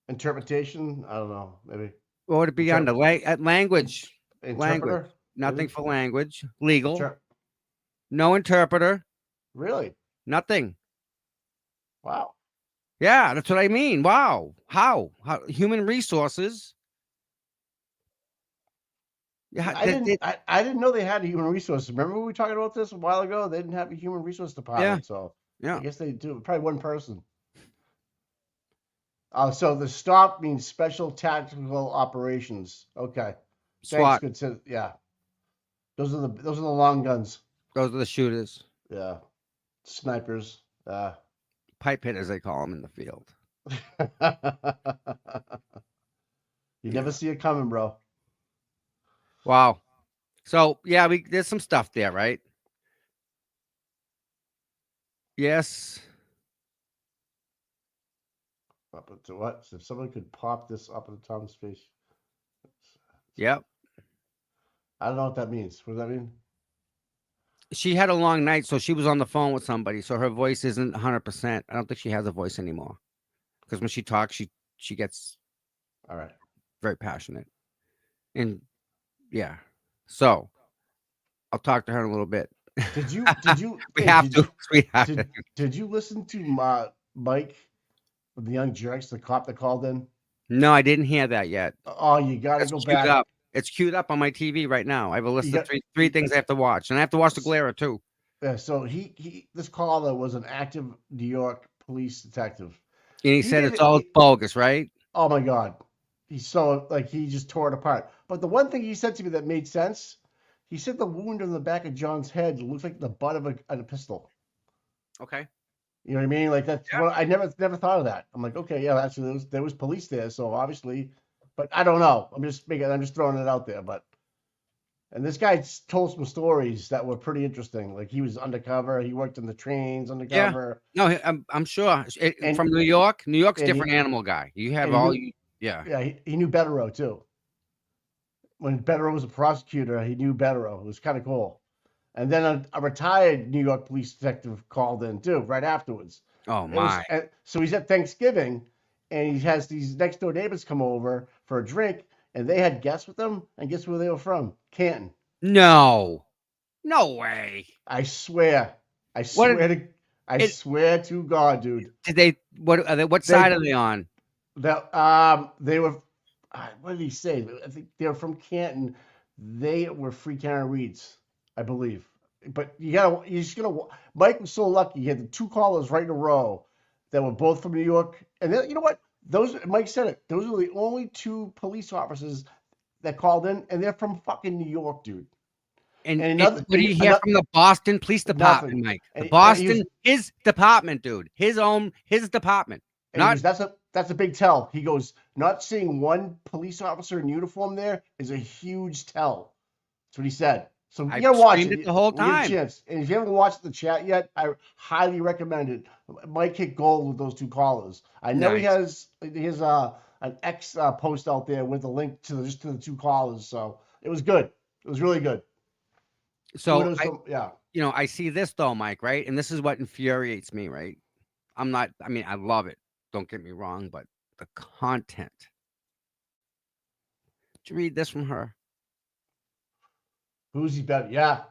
Interpretation, I don't know, maybe. What would it be under? Language. Interpreter? Language. Nothing maybe? for language. Legal. No interpreter. Really? Nothing. Wow. Yeah, that's what I mean. Wow. How? Human resources. Yeah, I didn't know they had a human resource. Remember we were talking about this a while ago? They didn't have a human resource department, so yeah. I guess they do. Probably one person. So the STOP means Special Tactical Operations. Okay. SWAT. Thanks, good. Yeah. Those are the long guns. Those are the shooters. Yeah. Snipers. Pipe hitters, they call them in the field. You never see it coming, bro. Wow. So yeah, there's some stuff there, right? Yes. Up to what? So if someone could pop this up at the top of his face. Yep. I don't know what that means. What does that mean? She had a long night, so she was on the phone with somebody, so her voice isn't 100%. I don't think she has a voice anymore. Because when she talks, she gets all right, very passionate. And yeah. So I'll talk to her in a little bit. Did you Did you listen to Mike with the Young Jerks, the cop that called in? No, I didn't hear that yet. Oh, you gotta go back. Up. It's queued up on my TV right now. I have a list of three things I have to watch, and I have to watch the Glare too. Yeah, so this caller was an active New York police detective. And he said it's all bogus, right? Oh my God. He's so he just tore it apart. But the one thing he said to me that made sense, he said the wound on the back of John's head looks like the butt of a pistol. Okay. You know what I mean? Like that's what I never thought of that. I'm like, okay, yeah, actually there was police there, so obviously, but I don't know. I'm just throwing it out there, but And this guy told some stories that were pretty interesting. Like he was undercover. He worked in the trains Yeah. undercover. No, I'm sure And from New York. New York's and different he animal guy. You have and he all knew you. Yeah. yeah he knew Betterow too. When Betterow was a prosecutor, he knew Betterow. It was kind of cool. And then a retired New York police detective called in too right afterwards. Oh It was my. so he's at Thanksgiving, and he has these next door neighbors come over for a drink, and they had guests with them, and guess where they were from? Canton. No. No way. I swear, I What did swear to, I it? swear to God, dude. Did they? What are they? What side They are they on? they were. What did he say? I think they were from Canton. They were free Karen Reeds, I believe. But you just gotta. Mike was so lucky. He had the two callers right in a row that were both from New York. And then, you know what? Mike said it. Those are the only two police officers that called in, and they're from fucking New York, dude. And, And and what do you hear from the Boston Police nothing. Department, Mike? The And Boston, his department, dude. His department. And he Not goes, that's a big tell. He goes, not seeing one police officer in uniform there is a huge tell. That's what he said. So you I gotta watch screamed it it the whole when you get a time. chance. And if you haven't watched the chat yet, I highly recommend it. Mike hit gold with those two callers. I know he has an X post out there with a link to the two callers. So it was good. It was really good. So yeah. I see this though, Mike, right? And this is what infuriates me, right? I mean, I love it. Don't get me wrong, but the content. Did you read this from her? Who's he bet? Yeah,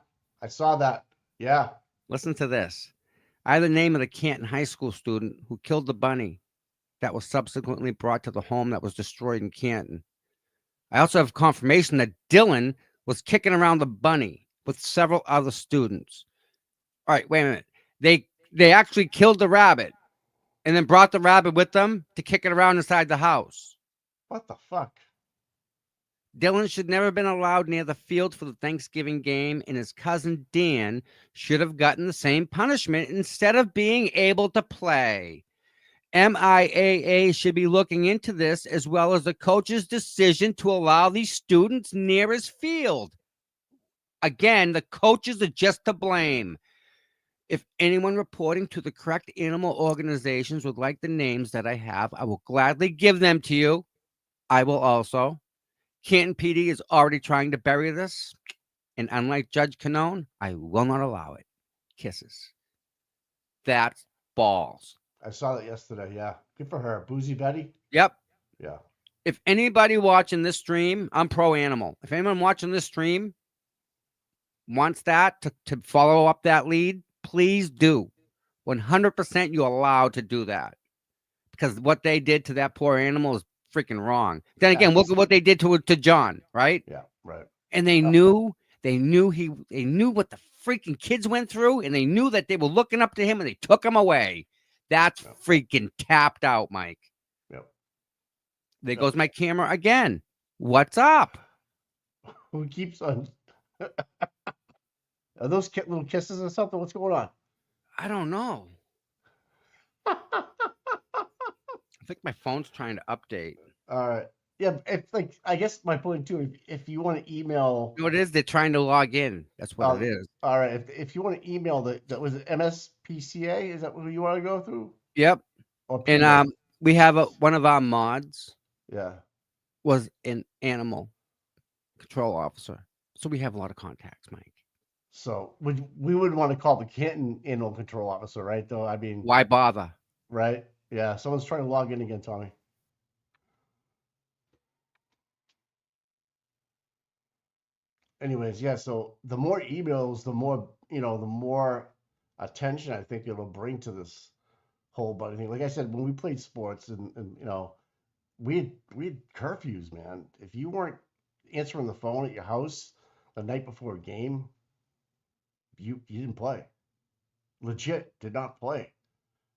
I saw that. Yeah. Listen to this. I have the name of the Canton High School student who killed the bunny that was subsequently brought to the home that was destroyed in Canton. I also have confirmation that Dylan was kicking around the bunny with several other students. All right, wait a minute. They actually killed the rabbit and then brought the rabbit with them to kick it around inside the house. What the fuck? Dylan should never have been allowed near the field for the Thanksgiving game, and his cousin Dan should have gotten the same punishment instead of being able to play. MIAA should be looking into this, as well as the coach's decision to allow these students near his field. Again, the coaches are just to blame. If anyone reporting to the correct animal organizations would like the names that I have, I will gladly give them to you. I will also. Canton PD is already trying to bury this, and unlike Judge Canone, I will not allow it. Kisses. That's balls. I saw that yesterday. Yeah. Good for her. Boozy Betty. Yep. Yeah. If anybody watching this stream, I'm pro animal. If anyone watching this stream wants that to follow up that lead, please do. 100% you're allowed to do that. Because what they did to that poor animal is freaking wrong. Then again, look at what they did to John, right? Yeah, right. And they knew what the freaking kids went through, and they knew that they were looking up to him, and they took him away. That's freaking tapped out, Mike. Yep. There goes my camera again. What's up? Who keeps on? Are those little kisses or something? What's going on? I don't know. I think my phone's trying to update. All right. Yeah, I guess my point too. If you want to email, what it is, they're trying to log in. That's what it is. All right. If you want to email that was it MSPCA? Is that what you want to go through? Yep. And we have one of our mods. Yeah. Was an animal control officer, so we have a lot of contacts, Mike. So we would want to call the Canton animal control officer, right? Though I mean, why bother? Right? Yeah. Someone's trying to log in again, Tommy. Anyways, yeah. So the more emails, the more the more attention I think it'll bring to this whole bunny thing. Like I said, when we played sports, and we had curfews, man. If you weren't answering the phone at your house the night before a game, you didn't play. Legit did not play.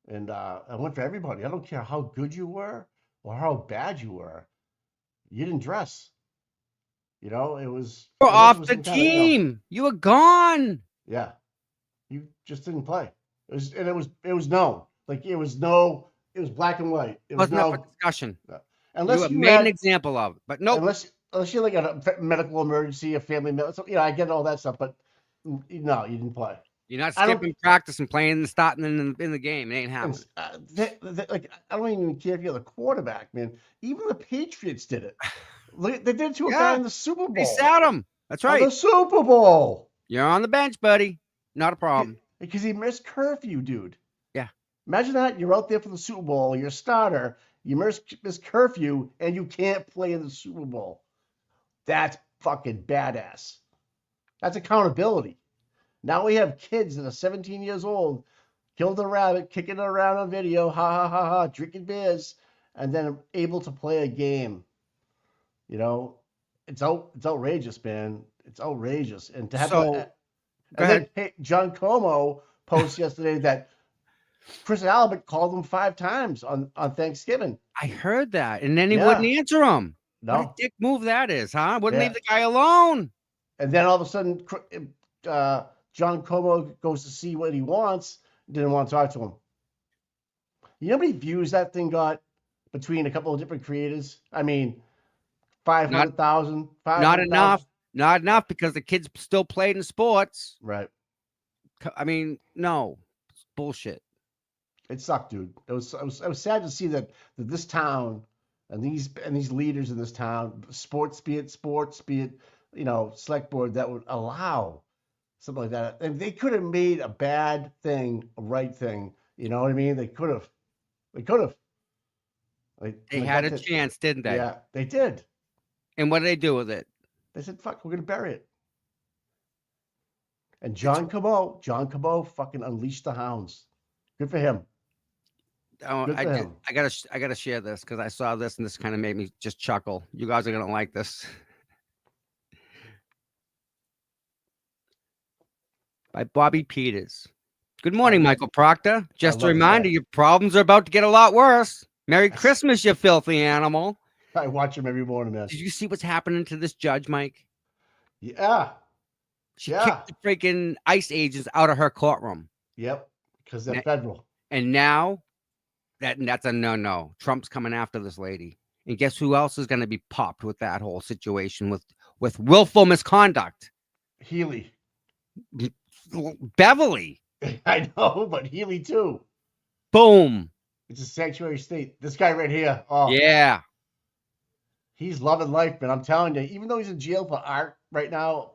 And I went for everybody. I don't care how good you were or how bad you were. You didn't dress. It was. You're off the team. You were gone. Yeah, you just didn't play. It was known. Like it was black and white. It wasn't up for discussion. Unless you made an example of it, but no. unless you're like a medical emergency, a family, so, I get all that stuff, but no, you didn't play. You're not I don't- skipping practice and playing and starting in the game. It ain't happening. Like, I don't even care if you're the quarterback, man. Even the Patriots did it. Look, they did it to a guy Yeah, in the Super They Bowl. sat him. That's On right. the Super Bowl. You're on the bench, buddy. Not a problem. Because he missed curfew, dude. Yeah. Imagine that. You're out there for the Super Bowl. You're a starter. You miss curfew, and you can't play in the Super Bowl. That's fucking badass. That's accountability. Now we have kids that are 17 years old, killed a rabbit, kicking it around on video, ha ha ha ha, drinking beers, and then able to play a game. It's outrageous, man. It's outrageous. And to have So, to, go ahead. then John Como posted yesterday that Chris Albert called him 5 times on Thanksgiving. I heard that, and then he Yeah. wouldn't answer him. What a No. dick move that is, huh? Wouldn't Yeah. leave the guy alone. And then all of a sudden, John Como goes to see what he wants, didn't want to talk to him. You know how many views that thing got between a couple of different creators? I mean, 500,000. Not enough. Not enough because the kids still played in sports. Right. I mean, no. It's bullshit. It sucked, dude. It was sad to see that this town and these leaders in this town, sports, be it, select board that would allow something like that. And they could have made a bad thing a right thing. You know what I mean? They could have. They had a chance, didn't they? Yeah, they did. And what did they do with it? They said, "Fuck, we're gonna bury it." And John Cabot fucking unleashed the hounds. Good for him. Oh, Good for him. I gotta share this because I saw this and this kind of made me just chuckle. You guys are gonna like this. By Bobby Peters. Good morning, Michael Proctor. Just a love this reminder, guy. your problems are about to get a lot worse. Merry Christmas, you filthy animal. I watch him every morning, man. Did you see what's happening to this judge, Mike? Yeah. She kicked the freaking ICE agents out of her courtroom. Yep. Because they're federal. And now that's a no-no. Trump's coming after this lady. And guess who else is going to be popped with that whole situation with willful misconduct? Healy. Beverly. I know, but Healy too. Boom. It's a sanctuary state. This guy right here. Oh, yeah. He's loving life, man. I'm telling you, even though he's in jail for art right now,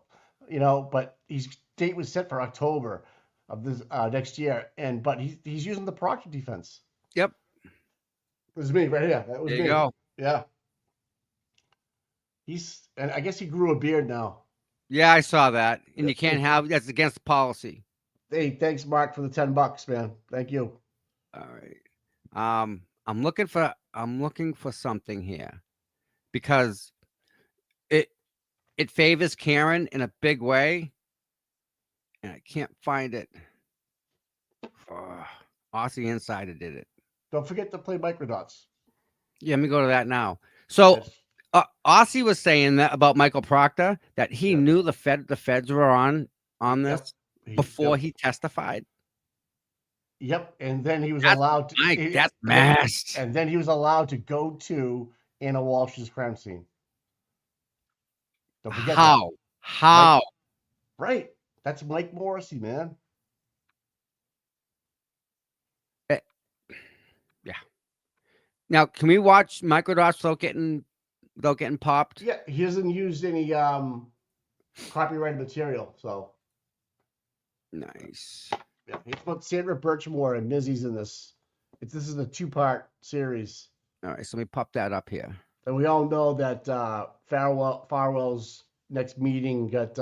but his date was set for October of this next year. But he's using the Proctor defense. Yep. It was me right here. That was There you me. go. Yeah. And I guess he grew a beard now. Yeah, I saw that. And you can't have that's against the policy. Hey, thanks, Mark, for the $10, man. Thank you. All right. I'm looking for something here because it favors Karen in a big way, and I can't find it. Aussie Insider did it. Don't forget to play Microdots. Yeah, let me go to that now. So Aussie was saying that about Michael Proctor that he knew the feds were on this before he testified. Yep, and then he was allowed to. Mike, that's messed. And then he was allowed to go to Anna Walsh's crime scene. Don't forget How? that. How? Right. That's Mike Morrissey, man. Yeah. Now, can we watch Microdots without getting popped? Yeah, he hasn't used any copyrighted material, so. Nice. Yeah, he's put Sandra Birchmore and Mizzy's in this. This is a 2-part series. All right, so let me pop that up here. And we all know that Farwell's next meeting got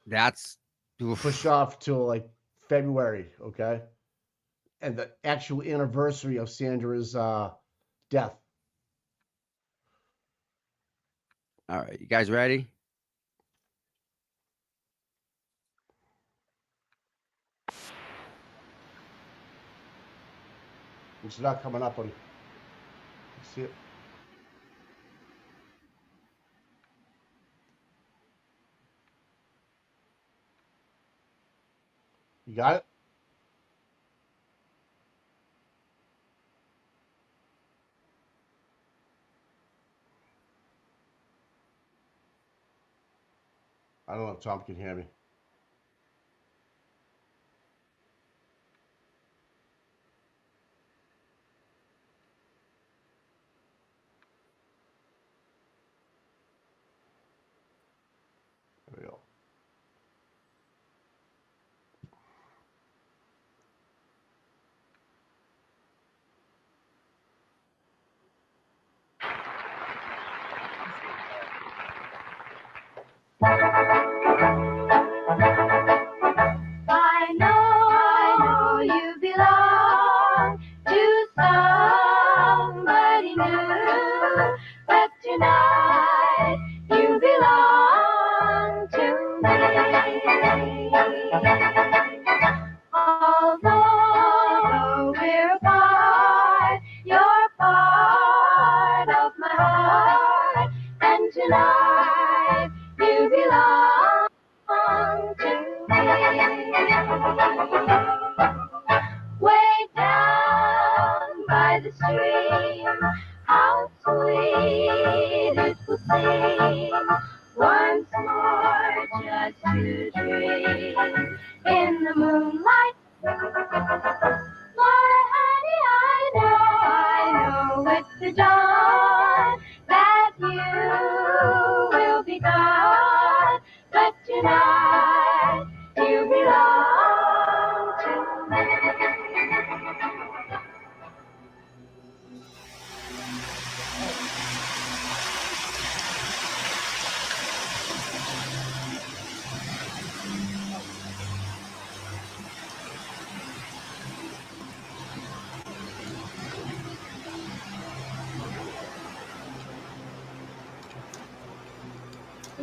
that's pushed off till like February, okay? And the actual anniversary of Sandra's death. All right, you guys ready? It's not coming up on. You see it? You got it? I don't know if Tom can hear me. There we go. I know you belong to somebody new, but tonight you belong to me. Although we're apart, you're part of my heart, and tonight you belong to me. Way down by the stream, how sweet it will seem once more just to dream in the moonlight. My honey, I know with the dawn that you will be gone, but tonight you belong to me.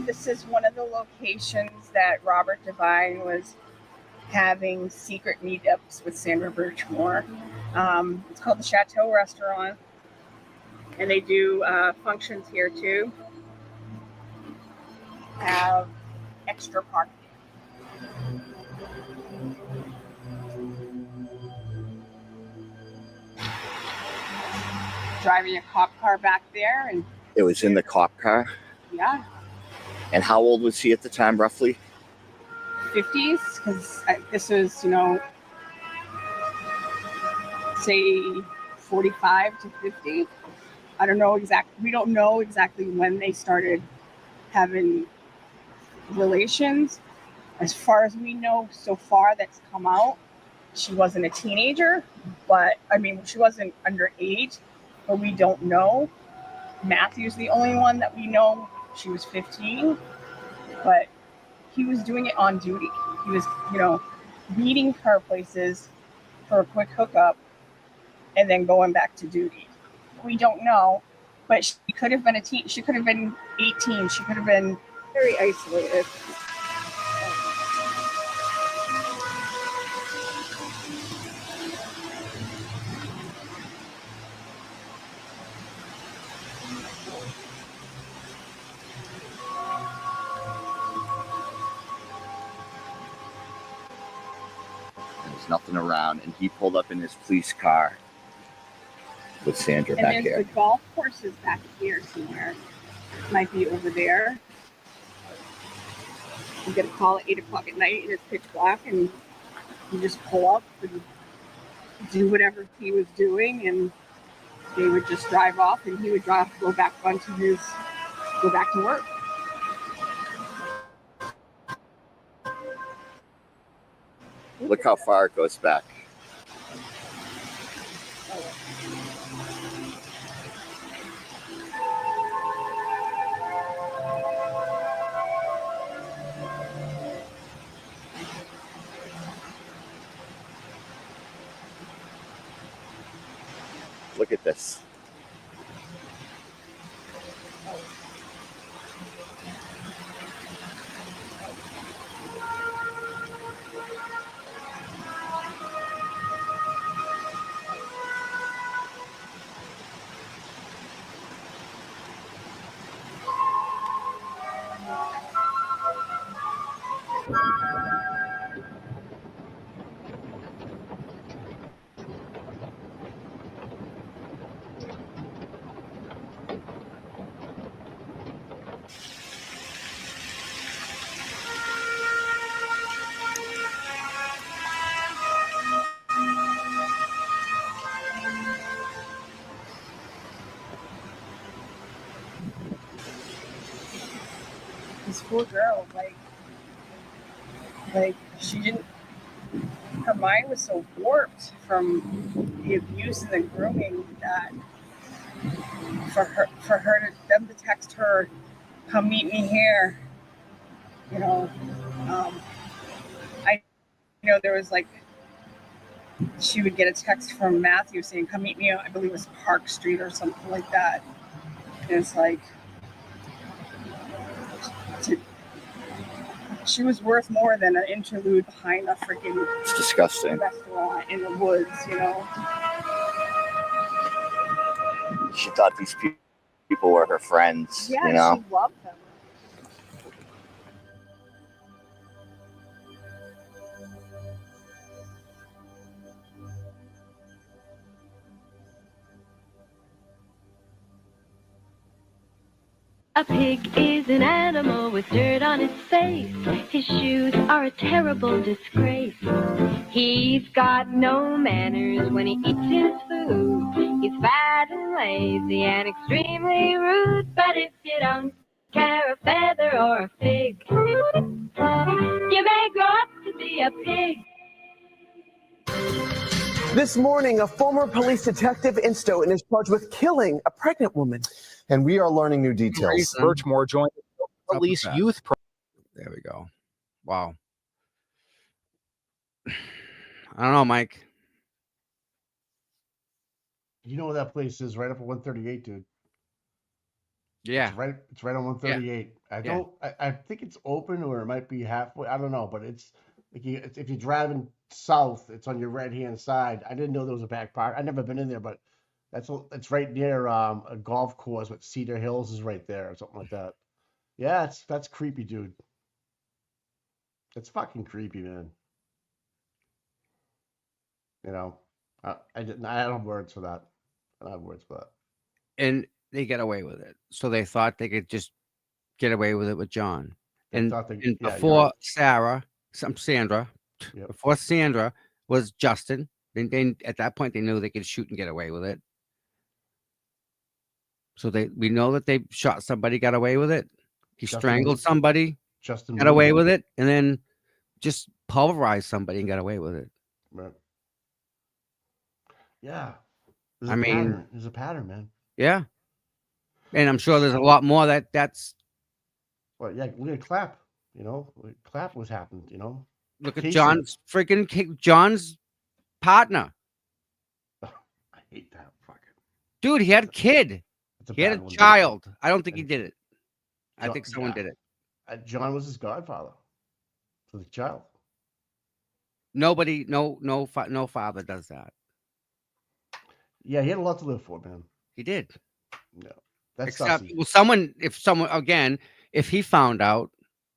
This is one of the locations that Robert Devine was having secret meetups with Sandra Birchmore. It's called the Chateau Restaurant, and they do functions here too. Have extra parking. Driving a cop car back there, and It was in the cop car. yeah, And how old was he at the time, roughly? 50s, because this was, say 45 to 50. I don't know exactly. We don't know exactly when they started having relations. As far as we know, so far that's come out, she wasn't a teenager, but she wasn't underage, but we don't know. Matthew's the only one that we know. She was 15, but he was doing it on duty. He was, meeting her places for a quick hookup and then going back to duty. We don't know, but she could have been a teen. She could have been 18. She could have been very isolated. There was nothing around, and he pulled up in his police car with Sandra And back there's here. the golf courses back here somewhere. Might be over there. You get a call at 8 o'clock at night and it's pitch black, and you just pull up and do whatever he was doing, and they would just drive off, and he would go back go back to work. Look how far it goes back. Look at this. this poor girl, like she didn't. Her mind was so warped from the abuse and the grooming that for them to text her, "Come meet me here," you know. I know there was like she would get a text from Matthew saying, "Come meet me," I believe it was Park Street or something like that. And it's like she was worth more than an interlude behind a freaking It's disgusting. restaurant in the woods, you know. She thought these people were her friends, Yeah, you know? she loved them. A pig is an animal with dirt on his face. His shoes are a terrible disgrace. He's got no manners when he eats his food. He's fat and lazy and extremely rude. But if you don't care a feather or a fig, you may grow up to be a pig. This morning, a former police detective in Stoughton is charged with killing a pregnant woman. And we are learning new details. Birchmore joined the police youth There we go. Wow. I don't know, Mike. You know where that place is? Right up at 138, dude. Yeah. It's right on 138. Yeah. I think it's open or it might be halfway. I don't know, but it's like if you're driving south, it's on your right hand side. I didn't know there was a back park. I've never been in there, but it's right near a golf course with Cedar Hills is right there or something like that. Yeah, that's creepy, dude. It's fucking creepy, man. You know, I don't have words for that. I don't have words for that. And they get away with it. So they thought they could just get away with it with John. And before Sandra, Yep. before Sandra was Justin. Then at that point they knew they could shoot and get away with it. So we know that they shot somebody, got away with it. He strangled somebody, Justin got away with it, and then just pulverized somebody and got away with it. Right. Yeah. There's a pattern, man. Yeah. And I'm sure there's a lot more that's. Well, yeah, look at Clapp. You know, Clapp was happened. You know, Look at Casey. John's partner. I hate that fucking Dude, he had a kid. He had a child. I don't think he did it. I think someone did it. John was his godfather for the child. Nobody, no father does that. Yeah, he had a lot to live for, man. He did. No, that's except sussy. if he found out,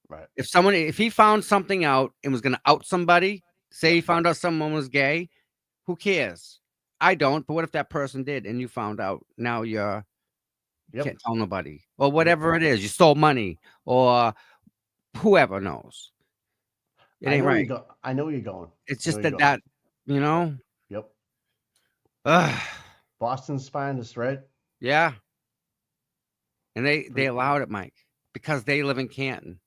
right? If he found something out and was going to out somebody, say he found out someone was gay, who cares? I don't. But what if that person did and you found out? Now you can't tell nobody, or whatever it is. You stole money, or whoever knows. It ain't right. I know where you're going. It's just that you know. Yep. Ugh. Boston's spineless, right? Yeah. And they allowed it, Mike, because they live in Canton,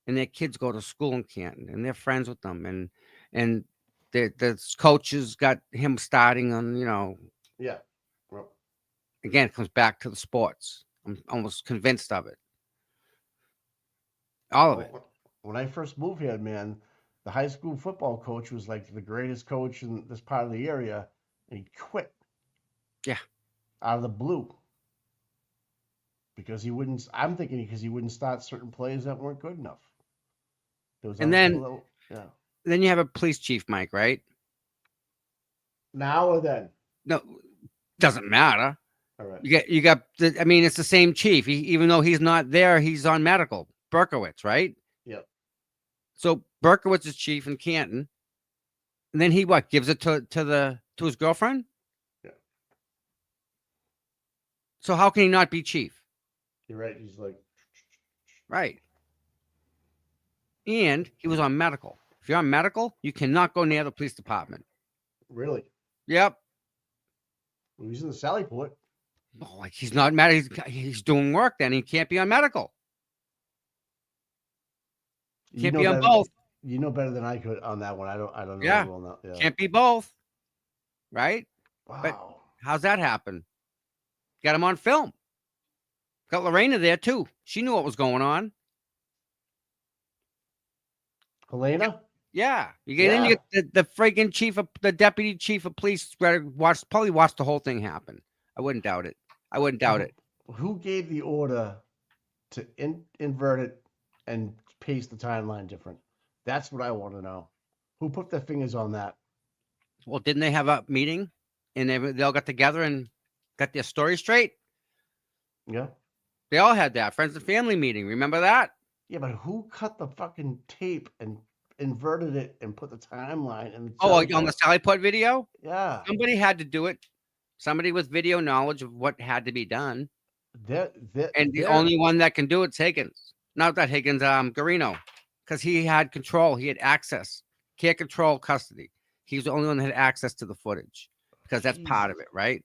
and their kids go to school in Canton, and they're friends with them, and the coaches got him starting on, you know. Yeah. Well, again, it comes back to the sports. I'm almost convinced of it. All of it. When I first moved here, man, the high school football coach was like the greatest coach in this part of the area, and he quit. Yeah. Out of the blue. Because he wouldn't start certain plays that weren't good enough. Then you have a police chief, Mike, right? Now or then? No, doesn't matter. All right. You got it's the same chief. Even though he's not there, he's on medical. Berkowitz, right? Yep. So Berkowitz is chief in Canton. And then he gives it to his girlfriend? Yeah. So how can he not be chief? You're right. He's like, right. And he was on medical. If you're on medical, you cannot go near the police department. Really? Yep. Well, he's in the Sallyport. Oh, like he's not mad. He's doing work. Then he can't be on medical. Can't be on both. You know better than I could on that one. I don't know. Yeah. Well, no, yeah. Can't be both. Right? But Wow. how's that happen? Got him on film. Got Lorena there too. She knew what was going on. Helena? Yeah. You get in, you get the freaking the deputy chief of police probably watched the whole thing happen. I wouldn't doubt it. I wouldn't doubt it. Who gave the order to invert it and pace the timeline different? That's what I want to know. Who put their fingers on that? Well, didn't they have a meeting and they all got together and got their story straight? Yeah. They all had that friends and family meeting. Remember that? Yeah, but who cut the fucking tape and inverted it and put the timeline and on the Sally Port video? Yeah. Somebody had to do it. Somebody with video knowledge of what had to be done. And the only one that can do it's Higgins. Not that Higgins, Garino. Because he had control. He had access. Care control custody. He's the only one that had access to the footage. Because that's part of it, right?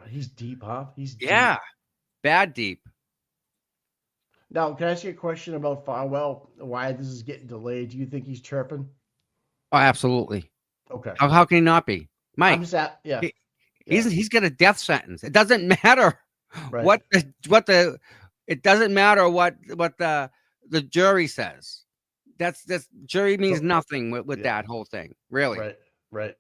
He's deep, huh? He's deep. Yeah. Bad deep. Now, can I ask you a question about Farwell? Why this is getting delayed? Do you think he's chirping? Oh, absolutely. Okay. How can he not be? Mike. I'm just yeah. He's got a death sentence. It doesn't matter what it doesn't matter what the jury says. That's jury means nothing with that whole thing. Really. Right.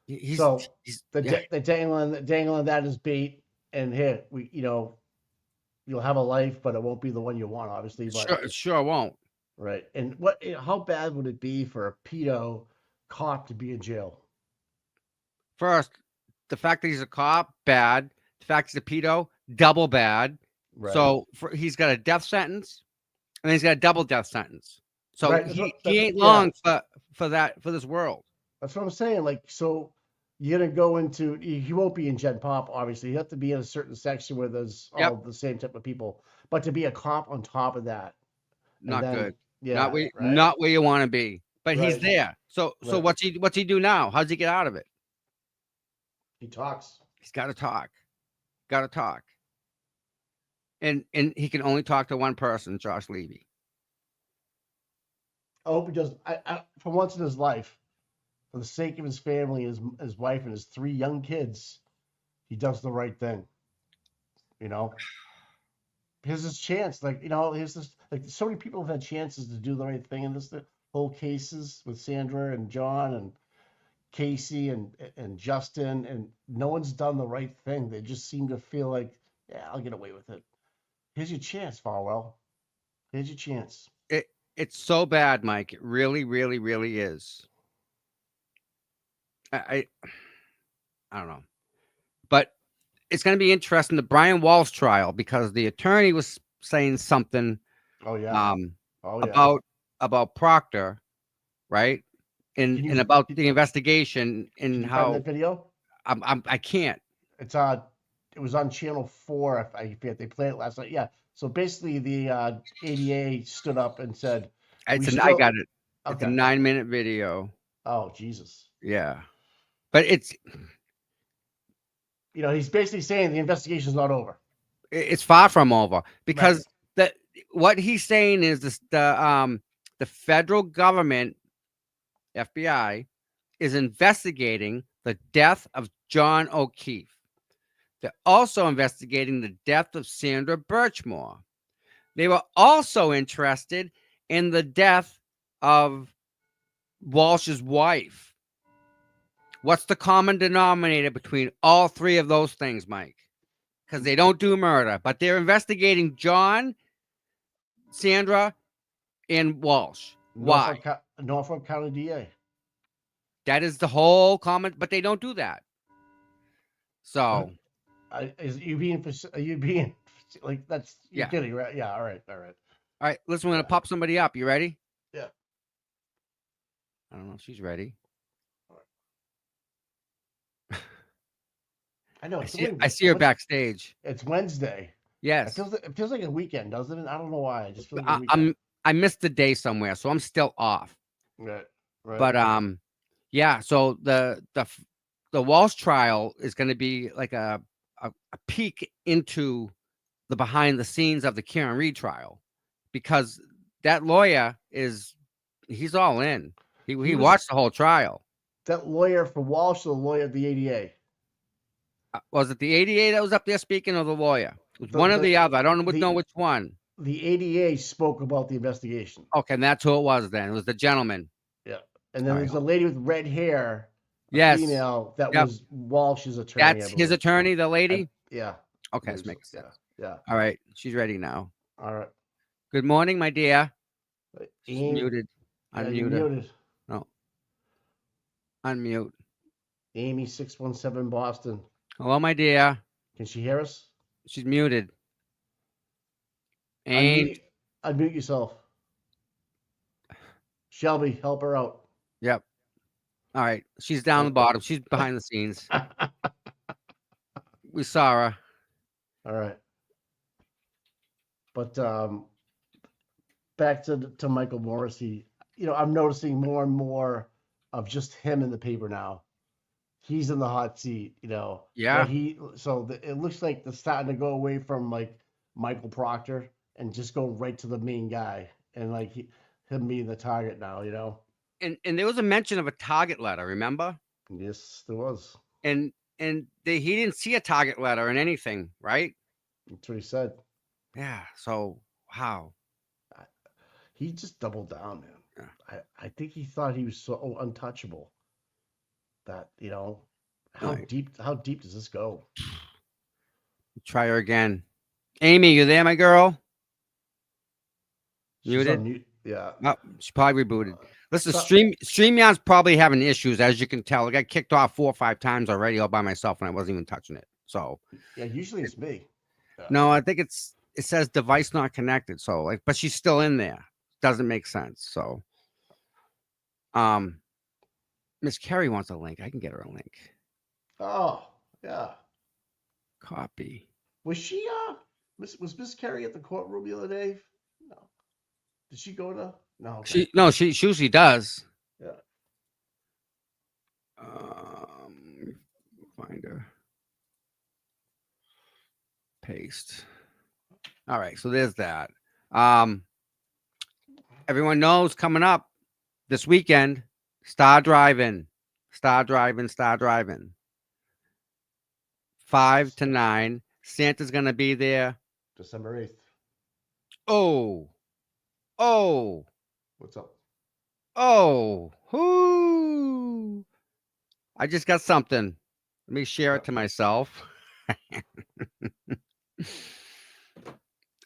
They're dangling that as bait, and here you'll have a life, but it won't be the one you want, obviously. But it sure won't. Right. And how bad would it be for a pedo cop to be in jail? First, the fact that he's a cop, bad. The fact he's a pedo, double bad. Right. So he's got a death sentence, and he's got a double death sentence. So he ain't long for this world. That's what I'm saying. Like, so you're gonna go into he won't be in Gen Pop, obviously. You have to be in a certain section where there's all the same type of people. But to be a cop on top of that, not good. Yeah, not where you want to be. But he's there. So what's he do now? How's he get out of it? He talks. He's got to talk. Got to talk. And he can only talk to one person, Josh Levy. I hope he does. For once in his life, for the sake of his family, his wife, and his 3 young kids, he does the right thing. Here's his chance. Here's this. Like, so many people have had chances to do the right thing in the whole cases with Sandra and John and Casey and Justin, and no one's done the right thing. They just seem to feel like, yeah, I'll get away with it. Here's your chance, Farwell. Here's your chance. It's so bad, Mike. It really, really, really is. I don't know. But it's going to be interesting, the Brian Walsh trial, because the attorney was saying something about Proctor, right? And about the investigation and how that video. I can't. It was on Channel 4. I forget, they played it last night. Yeah. So basically, the ADA stood up and said, I got it. Okay. It's a 9-minute video. Oh, Jesus. Yeah. But it's, he's basically saying the investigation's not over. It's far from over, because what he's saying is the federal government, FBI, is investigating the death of John O'Keefe. They're also investigating the death of Sandra Birchmore. They were also interested in the death of Walsh's wife. What's the common denominator between all 3 of those things, Mike? Because they don't do murder, but they're investigating John, Sandra, and Walsh. Why? Norfolk County DA. That is the whole common, but they don't do that. So, are you being like, that's, you're kidding, right? Yeah. All right. Listen, we're going to pop somebody up. You ready? Yeah. I don't know if she's ready. I know. I see her backstage. It's Wednesday. Yes. It feels like a weekend, doesn't it? I don't know why. I just feel like a weekend. I missed the day somewhere, so I'm still off. Right. But yeah. So the Walsh trial is going to be like a peek into the behind the scenes of the Karen Reed trial, because that lawyer he's all in. He was- watched the whole trial. That lawyer for Walsh, the lawyer at the ADA. Was it the ADA that was up there speaking, or the lawyer? It was The- one or the- the other. I don't the- know which one. The ADA spoke about the investigation. Okay, and that's who it was then. It was the gentleman. Yeah. And then All there's right. a lady with red hair, a Yes. female, that Yep. was Walsh's attorney. I That's his believe. attorney, the lady? Yeah. Okay, I let's believe make so. sense. Yeah. All right, she's ready now. All right. Good morning, my dear. She's Amy- muted. Yeah, you're Unmute her. muted. No. Unmute. Amy 617 Boston. Hello, my dear. Can she hear us? She's muted. And Unmute yourself. Shelby, help her out. yep. All right. She's down the bottom. She's behind the scenes. We saw her. All right. But back to Michael Morrissey. I'm noticing more and more of just him in the paper now. He's in the hot seat, Yeah. It looks like they're starting to go away from like Michael Proctor and just go right to the main guy and like him being the target now, And there was a mention of a target letter, remember? Yes, there was. And he didn't see a target letter in anything, right? That's what he said. Yeah. So how? He just doubled down, man. Yeah. I think he thought he was so untouchable that, how Right. deep does this go? Try her again. Amy, you there, my girl? She's Muted? on mute. Yeah. Oh, she probably rebooted. Listen, so- StreamYard's probably having issues, as you can tell. I got kicked off 4 or 5 times already all by myself, and I wasn't even touching it. So Yeah, usually it's me. no, I think it says device not connected. So but she's still in there. Doesn't make sense. So Miss Carey wants a link. I can get her a link. Oh, yeah. Copy. Was she was Miss Carey at the courtroom the other day? No. Did she go to? No. Okay. She usually does. Yeah. Find her. Paste. All right, so there's that. Everyone knows coming up this weekend, Star Driving. 5 to 9. Santa's gonna be there. December 8th. Oh. What's up? Whoo. I just got something. Let me share it to myself.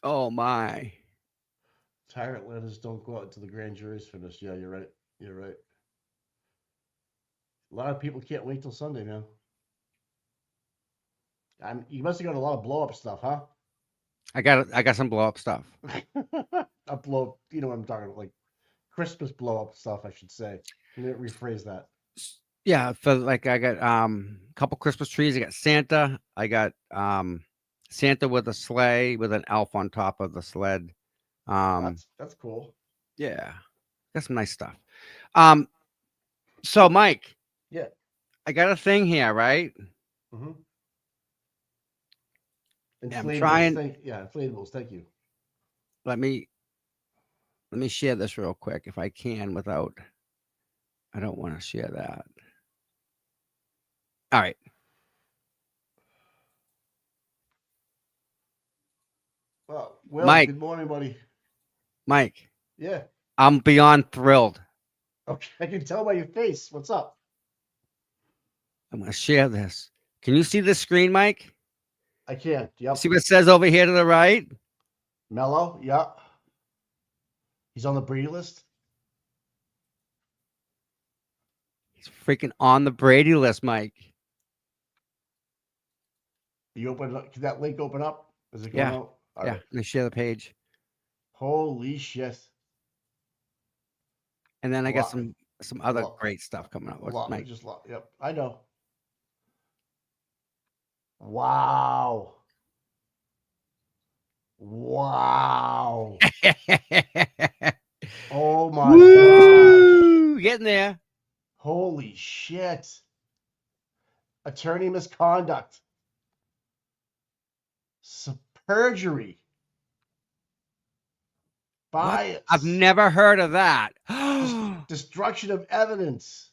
Oh my. Tyrant letters don't go out until the grand jury's finished. Yeah, you're right. You're right. A lot of people can't wait till Sunday, man. You must have got a lot of blow up stuff, huh? I got some blow up stuff. A blow, you know what I'm talking about, like Christmas blow up stuff, I should say. Let me rephrase that. Yeah, for like I got a couple Christmas trees. I got Santa. I got Santa with a sleigh with an elf on top of the sled. That's cool. Yeah, got some nice stuff. So Mike, Yeah. I got a thing here, right? Mm-hmm. Yeah, I'm trying. Inflatables. Thank you. Let me share this real quick if I can without. I don't want to share that. All right. Well, Will, Mike. good morning, buddy. Mike, Yeah. I'm beyond thrilled. Okay, I can tell by your face. What's up? I'm going to share this. Can you see this screen, Mike? I can. Yep. See what it says over here to the right? Mello. Yeah. He's on the Brady list. He's freaking on the Brady list, Mike. You open up. Can that link open up? Is it going Yeah. out? All Yeah. right. Let me share the page. Holy shit. And then I got Lot. some other Lot. great stuff coming up. What's Mike? Yep. I know. Wow. Wow. Oh my gosh. Woo! Getting there. Holy shit. Attorney misconduct. Perjury. Bias. I've never heard of that. Destruction of evidence.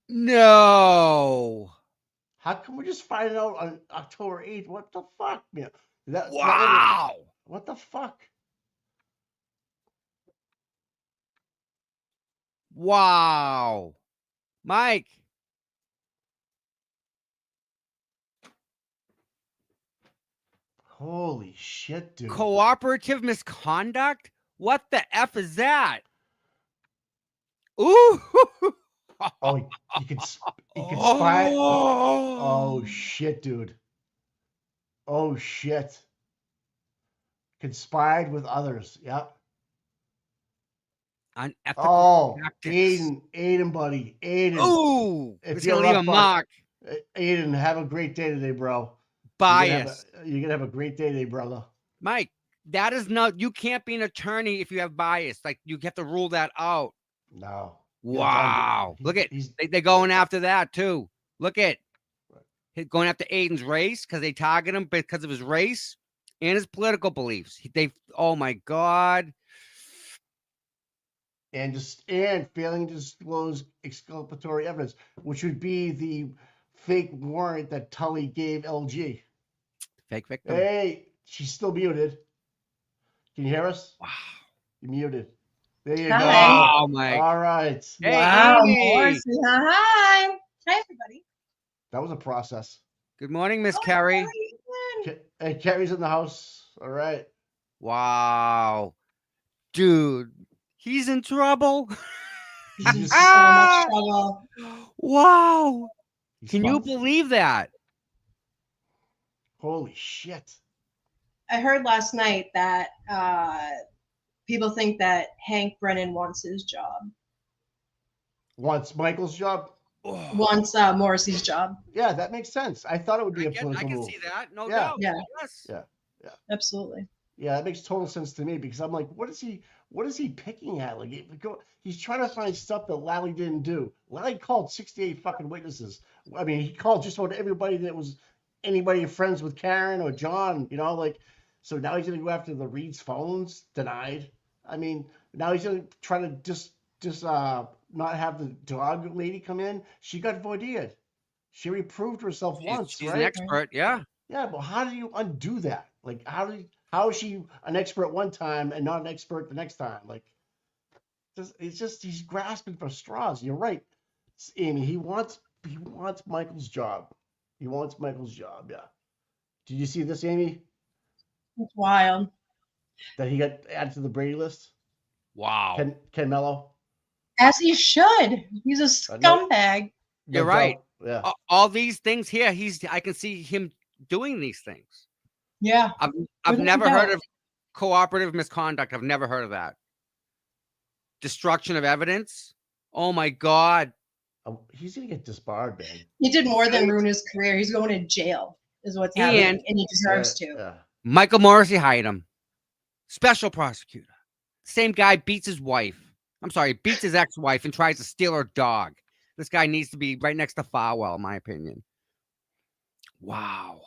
No. How come we just find out on October 8th? What the fuck, man? Wow. What the fuck? Wow. Mike. Holy shit, dude. Cooperative misconduct? What the F is that? Ooh. Oh, you can spy. Oh shit, dude. Oh shit. Conspired with others. Yep. Unethical tactics. Aiden, buddy. Aiden. Ooh. If It's going to you're leave a up, bud, mark. Aiden, have a great day today, bro. Bias. You're gonna have a great day today, brother. Mike, that is not, you can't be an attorney if you have bias. Like, you have to rule that out. No. Wow. Look at, they're going after that too. Look at, going after Aiden's race because they target him because of his race and his political beliefs. Oh my God. And failing to disclose exculpatory evidence, which would be the fake warrant that Tully gave LG. Fake victim. Hey, she's still muted. Can you hear us? Wow. You're muted. There you Hi. go. Wow, Mike. All right. Hey, Wow, Amy. Morrissey. Hi. Hi, everybody. That was a process. Good morning, Miss Carrie. Hey, Carrie's in the house. All right. Wow. Dude, he's in trouble. He's in so much trouble. Wow. He's Can you fucked. believe that? Holy shit. I heard last night that people think that Hank Brennan wants his job. Wants Michael's job? Wants Morrissey's job. Yeah, that makes sense. I thought it would be a political I can move. see that. No Yeah. doubt. Yeah. Yes. Yeah. Absolutely. Yeah, that makes total sense to me because I'm like, what is he picking at? Like, he's trying to find stuff that Lally didn't do. Lally called 68 fucking witnesses. I mean, he called just about everybody that was anybody friends with Karen or John, like, so now he's going to go after the Reed's phones, denied. I mean, now he's going to try to just not have the dog lady come in. She got voided. She already proved herself once, She's right? an expert. Yeah. Yeah, but how do you undo that? Like, how is she an expert one time and not an expert the next time? Like, he's grasping for straws. You're right, Amy. He wants Michael's job. He wants Michael's job. Yeah. Did you see this, Amy? It's wild. That he got added to the Brady list? Wow. Ken Mello? As he should. He's a scumbag. You're right. Yeah. All these things here, I can see him doing these things. Yeah. I've never heard of cooperative misconduct. I've never heard of that. Destruction of evidence. Oh my God. He's gonna get disbarred, man. He did more than ruin his career. He's going to jail, is what's happening, and he deserves to. Yeah. Michael Morrissey hired him. Special prosecutor. Same guy beats his wife. I'm sorry, beats his ex-wife and tries to steal her dog. This guy needs to be right next to Farwell, in my opinion. Wow.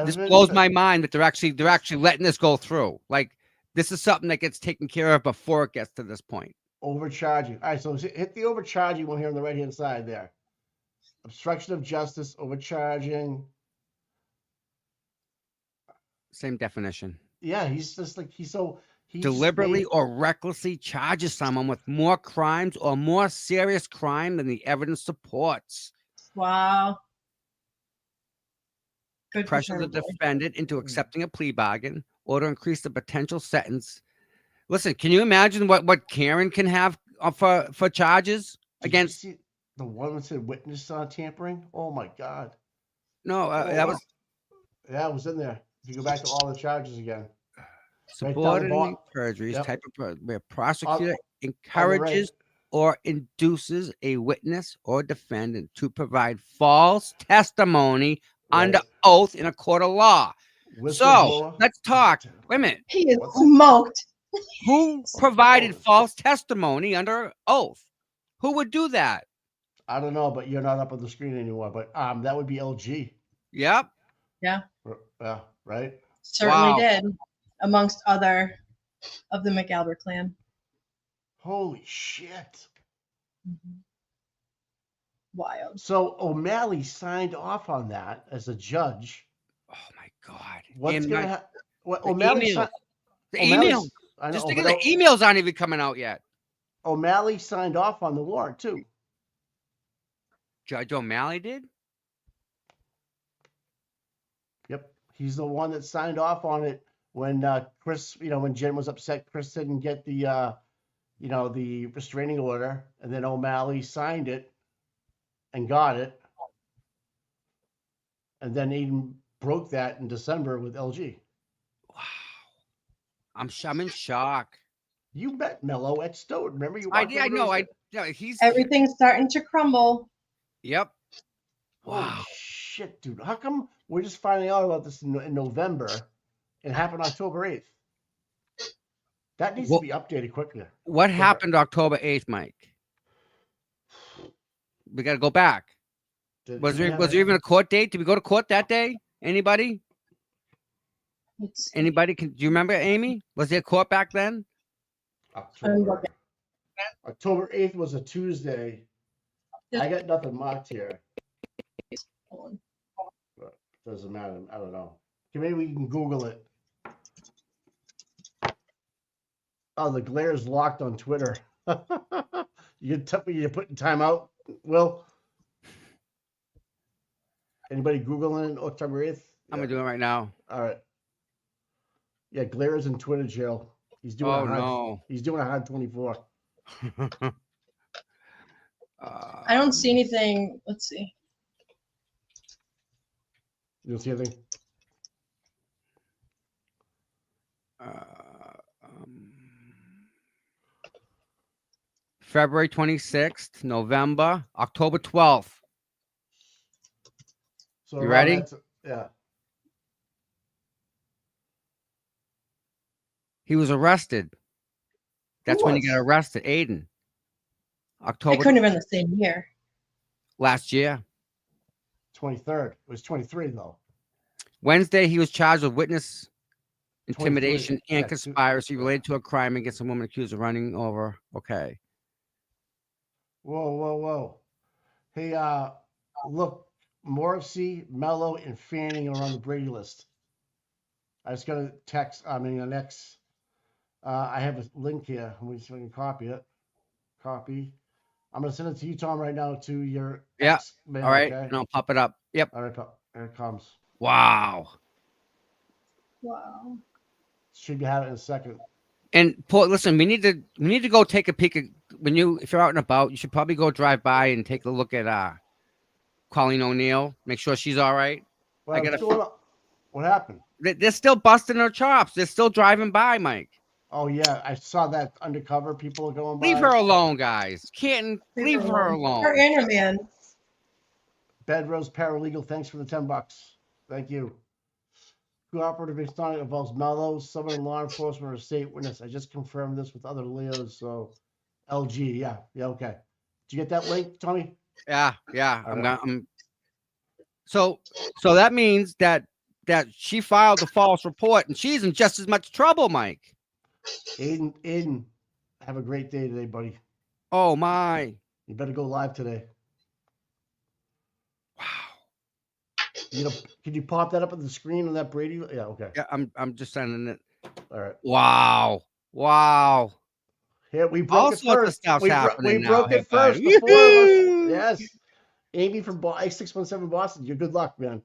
This blows my mind that they're actually letting this go through. Like, this is something that gets taken care of before it gets to this point. Overcharging. All right, so hit the overcharging one here on the right-hand side there. Obstruction of justice, overcharging. Same definition. Yeah, he's just like he's deliberately or recklessly charges someone with more crimes or more serious crime than the evidence supports. Wow. Pressure the defendant into accepting a plea bargain or to increase the potential sentence. Listen, can you imagine what Karen can have for charges against? You see the one that said witness tampering? Oh my God. No, that was. Yeah, it was in there. If you go back to all the charges again. Subordinate perjury is type of where a prosecutor encourages or induces a witness or defendant to provide false testimony under oath in a court of law. So let's talk. Wait a minute. He is smoked. Who provided false testimony under oath? Who would do that? I don't know, but you're not up on the screen anymore. But that would be LG. Yep. Yeah. Right. Certainly did, amongst other of the McAlbert clan. Holy shit. Wild. So O'Malley signed off on that as a judge. Oh my God. What's And going to happen? What the O'Malley emails. signed? The O'Malley's- emails. I Just know, think but of the emails aren't even coming out yet. O'Malley signed off on the warrant too. Judge O'Malley did? Yep. He's the one that signed off on it when Chris, when Jen was upset, Chris didn't get the, the restraining order, and then O'Malley signed it and got it. And then Aiden broke that in December with LG. Wow. I'm in shock. You met Mello at Stoughton. Remember you I walked did. I over to know. his- He's Everything's starting to crumble. Yep. Holy Wow. shit, dude. How come we're just finding out about this in November? It happened October 8th. That needs to be updated quickly. What happened October 8th, Mike? We got to go back. Was there even a court date? Did we go to court that day? Anybody? Anybody? Do you remember, Amy? Was there a court back then? October 8th was a Tuesday. I got nothing marked here. But doesn't matter. I don't know. Okay, maybe we can Google it. Oh, the glare's locked on Twitter. You're putting time out, Will? Anybody Googling it October 8th? I'm going to do it right now. All right. Yeah, Glare is in Twitter jail. He's doing He's doing a hard 24. I don't see anything. Let's see. You don't see anything? February 26th, November, October 12th. So you ready? Yeah. He was arrested. That's when he got arrested. Aiden. October. It couldn't have been the same year. Last year. 23rd. It was 23 though. Wednesday, he was charged with witness intimidation 23. and Yeah, conspiracy related to a crime against a woman accused of running over. Okay. Whoa. Hey, look, Morrissey, Mello, and Fanning are on the Brady list. I just got a text. I have a link here. Let me see if I can copy it. Copy. I'm going to send it to you, Tom, right now to your All right. Okay? And I'll pop it up. Yep. All right. Here it comes. Wow. Should be having it in a second. And Paul, listen, we need to go take a peek at if you're out and about, you should probably go drive by and take a look at Colleen O'Neill. Make sure she's all right. What happened? They're still busting her chops. They're still driving by, Mike. Oh yeah, I saw that undercover people are going by. Leave her alone, guys. Can't leave her alone. Her and her man. Bedrose Paralegal, thanks for the $10. Thank you. Cooperative extonic involves Mello, someone in law enforcement or state witness. I just confirmed this with other Leos. So LG, yeah, okay. Did you get that link, Tommy? Yeah. So that means that she filed a false report and she's in just as much trouble, Mike. Aiden, have a great day today, buddy. Oh my! You better go live today. Wow. Can you pop that up on the screen on that Brady? Yeah, okay. Yeah, I'm just sending it. All right. Wow. Here we broke it first. We broke it first. The four of us. Yes. Amy from 617 Boston. You're good luck, man.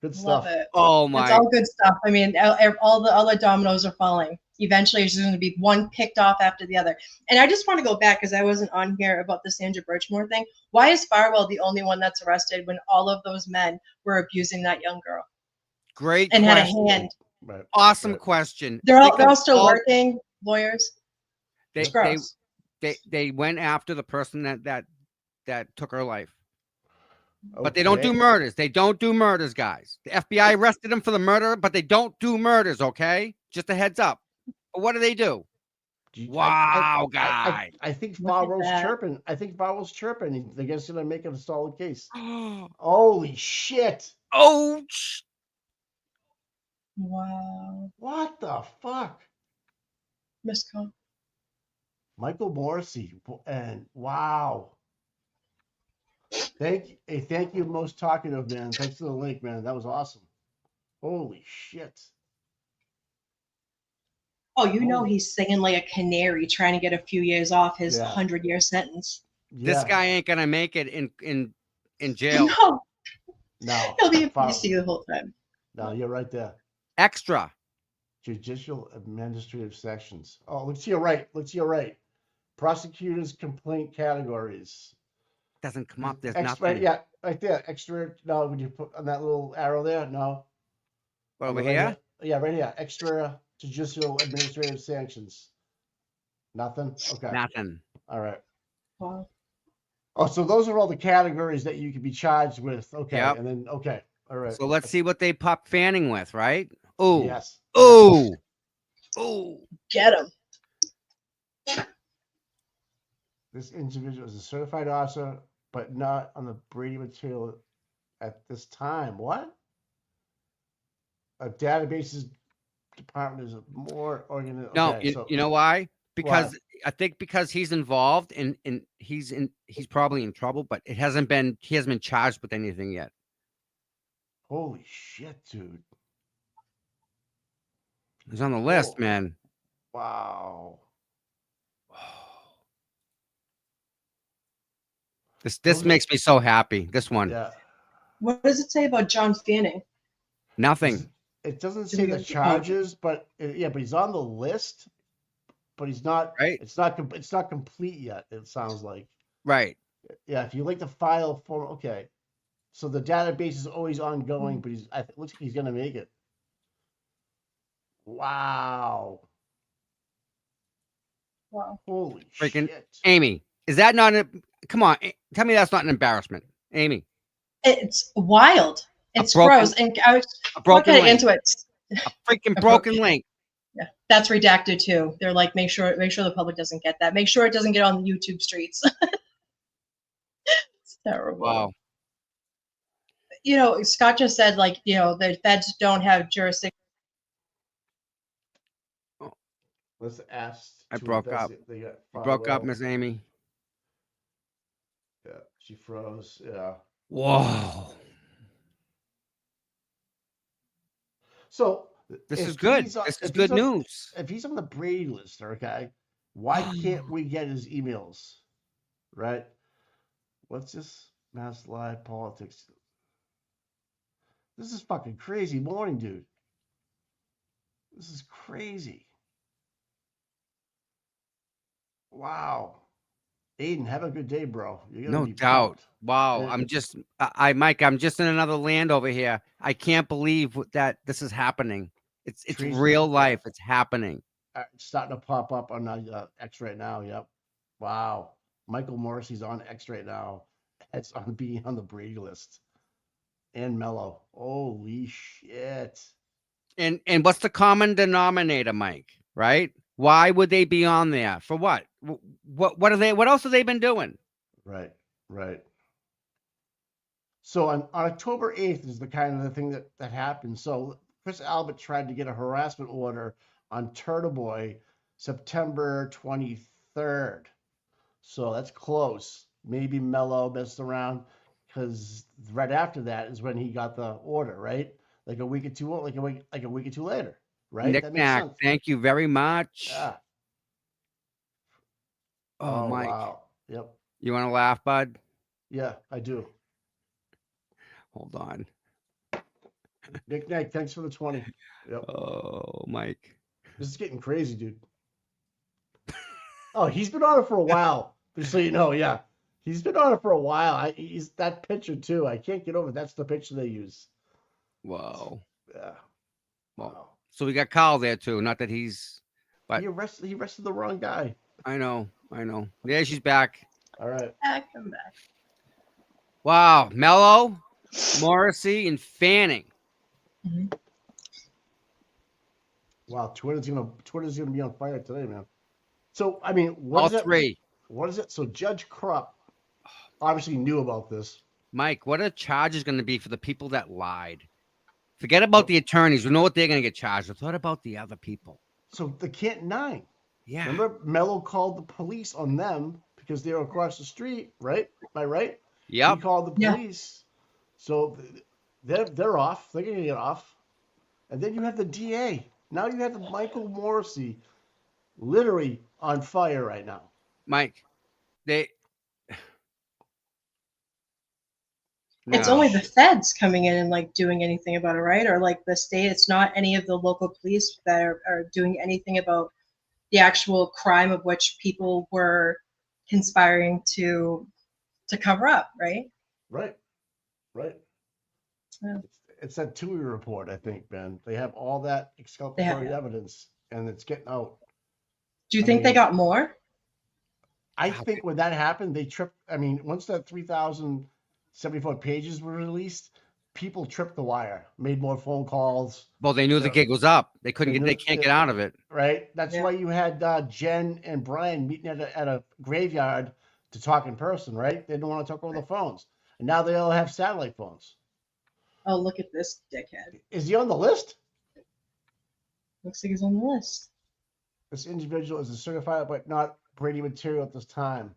Good stuff. Love it. Oh my! It's all good stuff. I mean, all the dominoes are falling. Eventually, there's going to be one picked off after the other. And I just want to go back because I wasn't on here about the Sandra Birchmore thing. Why is Farwell the only one that's arrested when all of those men were abusing that young girl? Great and question. Had a hand. Right. Awesome question. They're all still working. Lawyers. They went after the person that took her life. But they don't do murders. They don't do murders, guys. The FBI arrested them for the murder, but they don't do murders, okay? Just a heads up. But what do they do? Wow, guys. I think Farwell's chirping. They're just going to make it a solid case. Holy shit. Oh, Wow. What the fuck? Miss Con. Michael Morrissey. And wow. Thank you, most talkative man. Thanks for the link, man. That was awesome. Holy shit. Oh, you know Holy- he's singing like a canary, trying to get a few years off his Yeah. 100-year sentence. This Yeah. guy ain't gonna make it in jail. No, No. he'll be in Far- PC the whole time. No, you're right there. Extra. Judicial administrative sections. Oh, look to your right. Look to your right. Prosecutors' complaint categories. Doesn't come up. There's Extra, nothing. yeah, right there. Extra. No, would you put on that little arrow there? No. What, On over the right here? Yeah, right here. Extra judicial administrative sanctions. Nothing. Okay. Nothing. All right. Wow. Oh, so those are all the categories that you could be charged with. Okay. Yep. And then okay. All right. So let's see what they pop Fanning with, right? Oh. Yes. Oh. Oh. Get him. This individual is a certified officer, but not on the Brady material at this time. What? A databases department is more organized. No, Okay, you know why? Because Why? I think because he's involved and he's probably in trouble, but he hasn't been charged with anything yet. Holy shit, dude. He's on the list, Oh. man. Wow. This Those are- makes me so happy. This one. Yeah. What does it say about John Fanning? Nothing. It doesn't say the charges, but yeah, but he's on the list, but he's not. Right. It's not complete yet. It sounds like. Right. Yeah, if you like the file form, okay. So the database is always ongoing, but it looks like he's gonna make it. Wow. Wow. Holy Freaking shit. Amy, is that not come on, tell me that's not an embarrassment. Amy. It's wild. It's broken- gross. And I was A broken looking link. into it. A freaking broken link. Yeah, that's redacted too. They're like, make sure the public doesn't get that. Make sure it doesn't get on the YouTube streets. It's terrible. Wow. You know, Scott just said, like, you know, the feds don't have jurisdiction. Let's ask. I to broke up. investigate- They got You broke up, Farwell. Miss Amy. Yeah, she froze. Yeah. Whoa. So This if is good. he's on- This is if good he's on- news. If he's on the Brady list, okay, why can't we get his emails? Right? What's this? Mass live politics. This is fucking crazy morning, dude. This is crazy. Wow. Aiden, have a good day, bro. You're gonna No be doubt. pumped. Wow. Yeah. I'm just Mike, I'm just in another land over here. I can't believe that this is happening. It's Treason. real life. It's happening. It's starting to pop up on X right now. Yep. Wow. Michael Morrissey's on X right now. It's on being on the Brady list. And Mello. Holy shit. And what's the common denominator, Mike? Right? Why would they be on there? For what? What are they? What else have they been doing? Right. Right. So on October 8th is the kind of the thing that happened. So Chris Albert tried to get a harassment order on Turtle Boy September 23rd. So that's close. Maybe Mello messed around because right after that is when he got the order, right? Like a week or two, like a week or two later, right? Nick That makes Knack, sense. thank you very much. Yeah. Oh, Mike. Wow. Yep. You want to laugh, bud? Yeah, I do. Hold on. Nick Knack, thanks for the 20. Yep. Oh, Mike. This is getting crazy, dude. Oh, he's been on it for a while. Just so you know, yeah. He's been on it for a while. He's that picture too. I can't get over it. That's the picture they use. Whoa. Yeah. Wow. So we got Kyle there too. Not that he's, but He arrested the wrong guy. I know. Yeah, she's back. All right. Come back. Wow. Mello, Morrissey, and Fanning. Wow, Twitter's gonna be on fire today, man. So I mean, All three. What is it? So Judge Krupp obviously knew about this. Mike, what are the charges going to be for the people that lied? Forget about the attorneys. We know what they're going to get charged with. What about the other people? So the Canton Nine. Yeah. Remember, Mello called the police on them because they were across the street, right? Am I right? Yep. He called the police. So they're off. They're going to get off. And then you have the DA. Now you have the Michael Morrissey literally on fire right now. Mike, It's No. only the feds coming in and like doing anything about it, right? Or like the state. It's not any of the local police that are doing anything about the actual crime of which people were conspiring to cover up, right? Right. Yeah. It's that TUI report, I think, Ben. They have all that exculpatory evidence, and it's getting out. Do you think they got more? I think when that happened, they tripped. I mean, once that 3,074 pages were released, people tripped the wire, made more phone calls. Well, they knew the gig was up. They couldn't They get. They can't get out of it. Right. That's why you had Jen and Brian meeting at a graveyard to talk in person, right? They didn't want to talk over the phones, and now they all have satellite phones. Oh, look at this dickhead. Is he on the list? Looks like he's on the list. This individual is a certified but not Brady material at this time.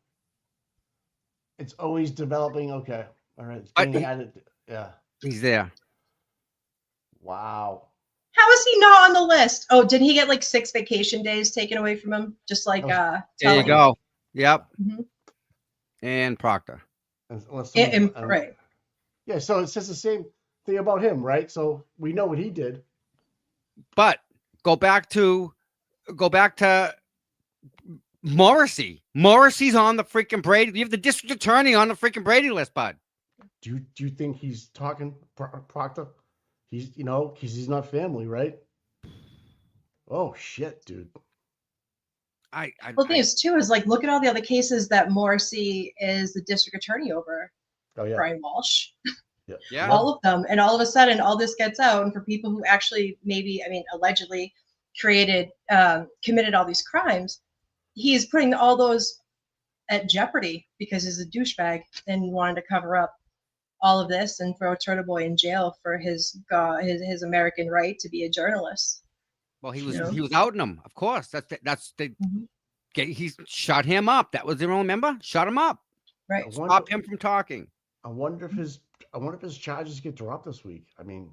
It's always developing. Okay. All right. It's being added. Yeah. He's there. Wow. How is he not on the list? Oh, did he get like 6 vacation days taken away from him? Just like There you Tully? go. Yep. Mhm. And Proctor. Right. Yeah. So it says the same thing about him, right? So we know what he did. But go back to Morrissey. Morrissey's on the freaking Brady. You have the district attorney on the freaking Brady list, bud. Do you think he's talking Proctor? He's because he's not family, right? Oh shit, dude. Well, the thing is too is like look at all the other cases that Morrissey is the district attorney over. Oh yeah. Brian Walsh. Yeah. All of them, and all of a sudden, all this gets out, and for people who actually allegedly committed all these crimes, he's putting all those at jeopardy because he's a douchebag and wanted to cover up all of this and throw Turtle Boy in jail for his American right to be a journalist. Well, he was outing him, of course. He shut him up. That was the remember? Shut him up. Right. Stop him from talking. I wonder if his charges get dropped this week. I mean,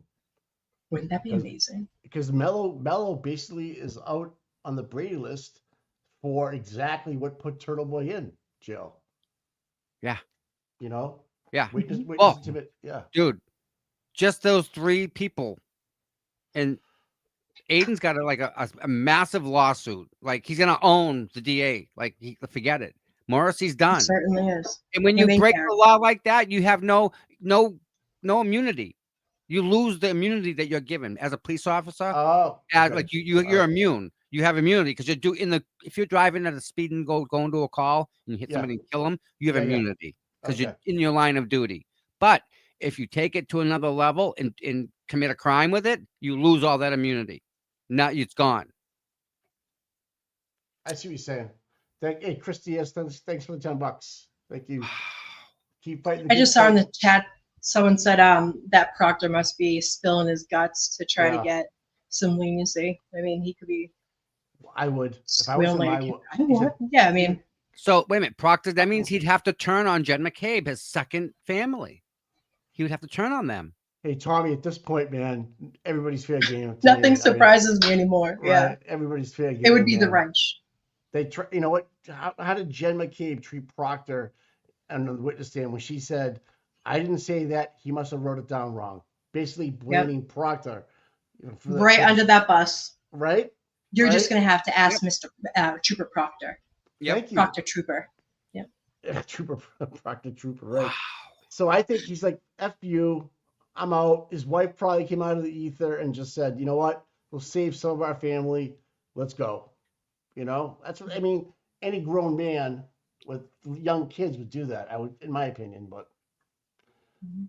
wouldn't that be amazing? Because Mello basically is out on the Brady list for exactly what put Turtle Boy in jail. Yeah. Yeah. Witness yeah. Dude, just those 3 people. And Aiden's got a massive lawsuit. Like he's gonna own the DA. Like forget it. Morrissey's done. It certainly is. And when you break the law like that, you have no immunity. You lose the immunity that you're given as a police officer. Oh, okay. You're immune. You have immunity because if you're driving at a speed and going to a call and you hit somebody and kill them, you have immunity because you're in your line of duty. But if you take it to another level and commit a crime with it, you lose all that immunity. Now it's gone. I see what you're saying. Hey, Christy, thanks for the $10. Thank you. Keep fighting. I just saw in the chat someone said that Proctor must be spilling his guts to try to get some leniency. I mean, he could be. I would. If I was him, I would. Yeah, I mean. So wait a minute, Proctor. That means he'd have to turn on Jed McCabe, his second family. He would have to turn on them. Hey, Tommy, at this point, man, everybody's fair game. Nothing surprises me anymore. Right? Yeah, everybody's fair game. It would be the wrench. You know what? How did Jen McCabe treat Proctor on the witness stand when she said, "I didn't say that. He must have wrote it down wrong." Basically blaming Proctor. Right under that bus. Right. You're just gonna have to ask Mr. Trooper Proctor. Thank you. Proctor Trooper. Yeah. Trooper Proctor Trooper. Right. Wow. So I think he's like, "F you. I'm out." His wife probably came out of the ether and just said, "You know what? We'll save some of our family. Let's go." That's what I mean. Any grown man with young kids would do that. I would, in my opinion, but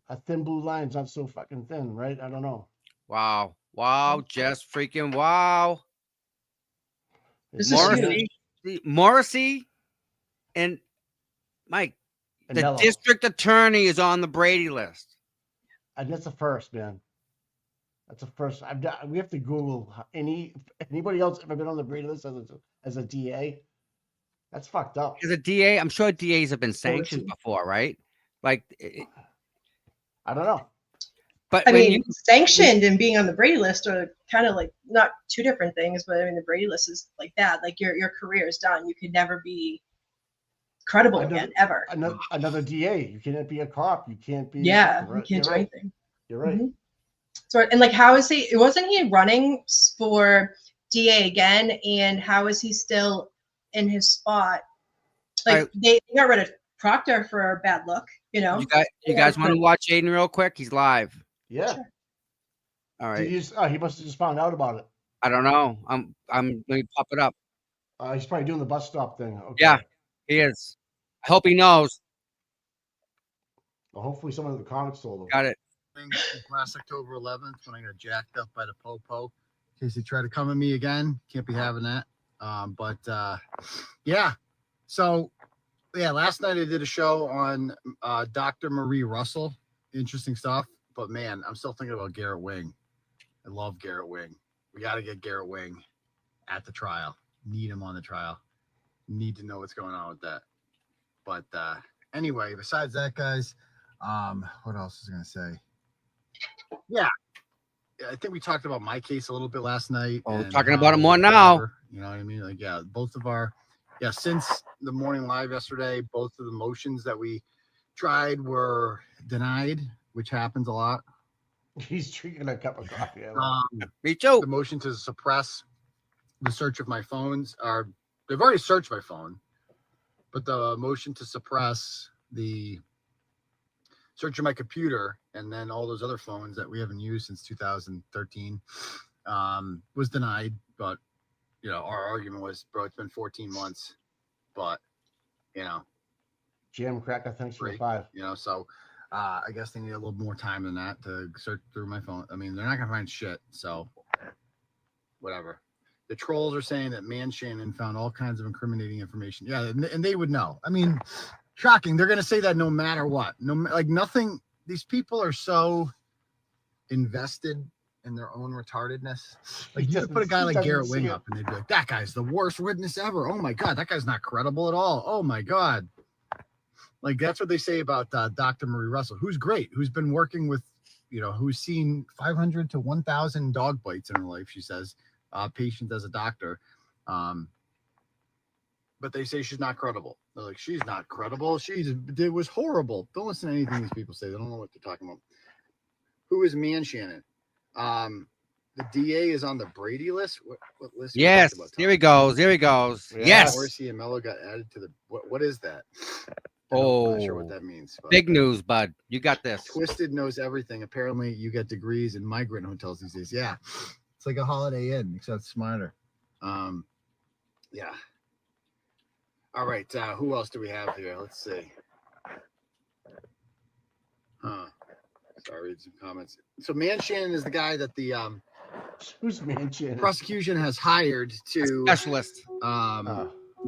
a thin blue line's not so fucking thin, right? I don't know. Wow. Just freaking wow. Morrissey and Mike, and the Mello. District attorney is on the Brady list. And that's the first, man. That's the first. We have to Google anybody else ever been on the Brady list as a DA. That's fucked up. As a DA, I'm sure DAs have been sanctioned before, right? Like, I don't know. But I mean, sanctioned and being on the Brady list are kind of like not two different things, but I mean, the Brady list is like that. Like your career is done. You could never be credible again, ever. Another DA. You can't be a cop. You can't be. Yeah, Right. you can't do anything. You're right. Mm-hmm. So, and like, how is he? Wasn't he running for DA again? And how is he still in his spot? Like they got rid of Proctor for a bad look, you know. You guys want to watch Aiden real quick? He's live. Yeah. Sure. All right. He must have just found out about it. I don't know. Let me pop it up. He's probably doing the bus stop thing. Okay. Yeah, he is. I hope he knows. Well, hopefully someone in the comments told him. Got it. Last October 11th when I got jacked up by the popo. In case they try to come at me again, can't be having that. Yeah. So, yeah, last night I did a show on Dr. Marie Russell. Interesting stuff. But, man, I'm still thinking about Garrett Wing. I love Garrett Wing. We got to get Garrett Wing at the trial. Need him on the trial. Need to know what's going on with that. But anyway, besides that, guys, what else was I going to say? Yeah, I think we talked about my case a little bit last night. Oh, we're talking about it more now. You know what I mean? Like, yeah, both of our, since the morning live yesterday, both of the motions that we tried were denied, which happens a lot. He's drinking a cup of coffee. Me too. The motion to suppress the search of my phones they've already searched my phone, but the motion to suppress the search of my computer and then all those other phones that we haven't used since 2013 was denied. But, you know, our argument was, bro, it's been 14 months, but, you know. Jam Cracker, thanks for the 5. You know, so I guess they need a little more time than that to search through my phone. I mean, they're not going to find shit, so whatever. The trolls are saying that Man Shannon found all kinds of incriminating information. Yeah, and they would know. I mean, shocking. They're going to say that no matter what. Like nothing. These people are so invested in their own retardedness. Like you could put a guy like Garrett Wing up and they'd be like, that guy's the worst witness ever. Oh my God, that guy's not credible at all. Oh my God. Like that's what they say about Dr. Marie Russell, who's great, who's been working with, you know, who's seen 500 to 1,000 dog bites in her life, she says, patients as a doctor. But they say she's not credible. They're like, she's not credible. It was horrible. Don't listen to anything these people say. They don't know what they're talking about. Who is Man Shannon? The DA is on the Brady list. What list? Yes. Here he goes. Here he goes. Yeah, yes. Morrissey and Mello got added to the. What is that? I'm not sure what that means. Big news, bud. You got this. Twisted knows everything. Apparently, you get degrees in migrant hotels these days. Yeah, it's like a Holiday Inn, except smarter. Yeah. All right. Who else do we have here? Let's see. Sorry, read some comments. So Man Shannon is the guy that the who's Man Shannon? Prosecution has hired to specialist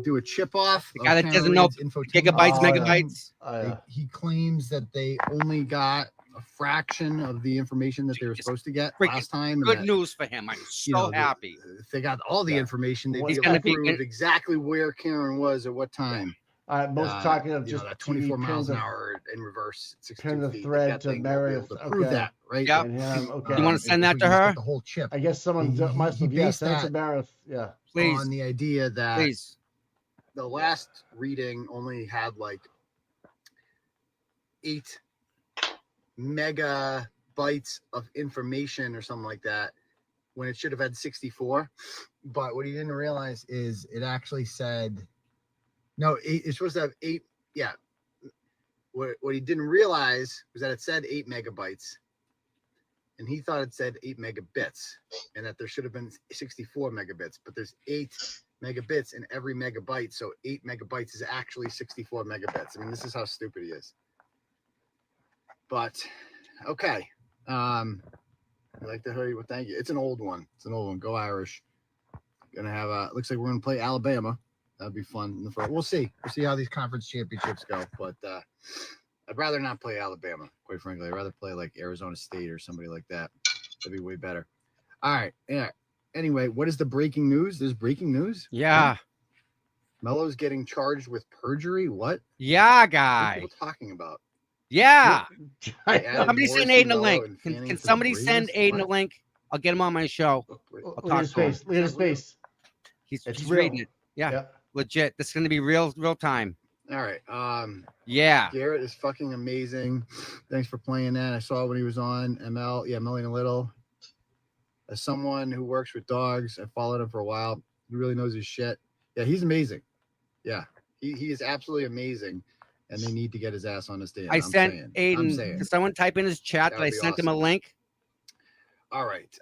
do a chip off. The guy that doesn't know gigabytes, megabytes. He claims that they only got a fraction of the information that they were supposed to get last time. Good news for him. I'm so happy. If they got all the information, they'd be able to prove exactly where Karen was at what time. Most talking of just that 24 miles an hour in reverse. Turn the thread to Meredith. Prove that, right? Yep. Okay. You want to send that to her? The whole chip. I guess someone must have. Send it to Meredith. Yeah. Please. On the idea that the last reading only had like 8 megabytes of information or something like that, when it should have had 64. But what he didn't realize is it actually said. No, it's supposed to have 8. Yeah. What he didn't realize was that it said 8 megabytes. And he thought it said 8 megabits. And that there should have been 64 megabits. But there's 8 megabits in every megabyte. So 8 megabytes is actually 64 megabits. I mean, this is how stupid he is. But, okay. I like the hoodie. Well, thank you. It's an old one. Go Irish. Gonna have looks like we're gonna play Alabama. That'd be fun. We'll see. We'll see how these conference championships go. But I'd rather not play Alabama, quite frankly. I'd rather play like Arizona State or somebody like that. That'd be way better. All right. Yeah. Anyway, what is the breaking news? There's breaking news. Yeah. Mello's getting charged with perjury. What? Yeah, What are guy. people talking about? Yeah. They added Somebody send Morrissey, Aiden a Mello, link. and Can Fanning to the somebody Brady send list? Aiden a What? link? I'll get him on my show. I'll Look at talk his to him. face. Look at his face. He's It's reading real. it. Yeah. Yep. Legit. This is gonna be real time. All right. Yeah. Garrett is fucking amazing. Thanks for playing that. I saw when he was on ML. Yeah, Million a Little. As someone who works with dogs, I followed him for a while. He really knows his shit. Yeah, he's amazing. Yeah, he is absolutely amazing. And they need to get his ass on the stand. I sent I'm Aiden. saying. Can someone type in his chat that I sent him a link? All right.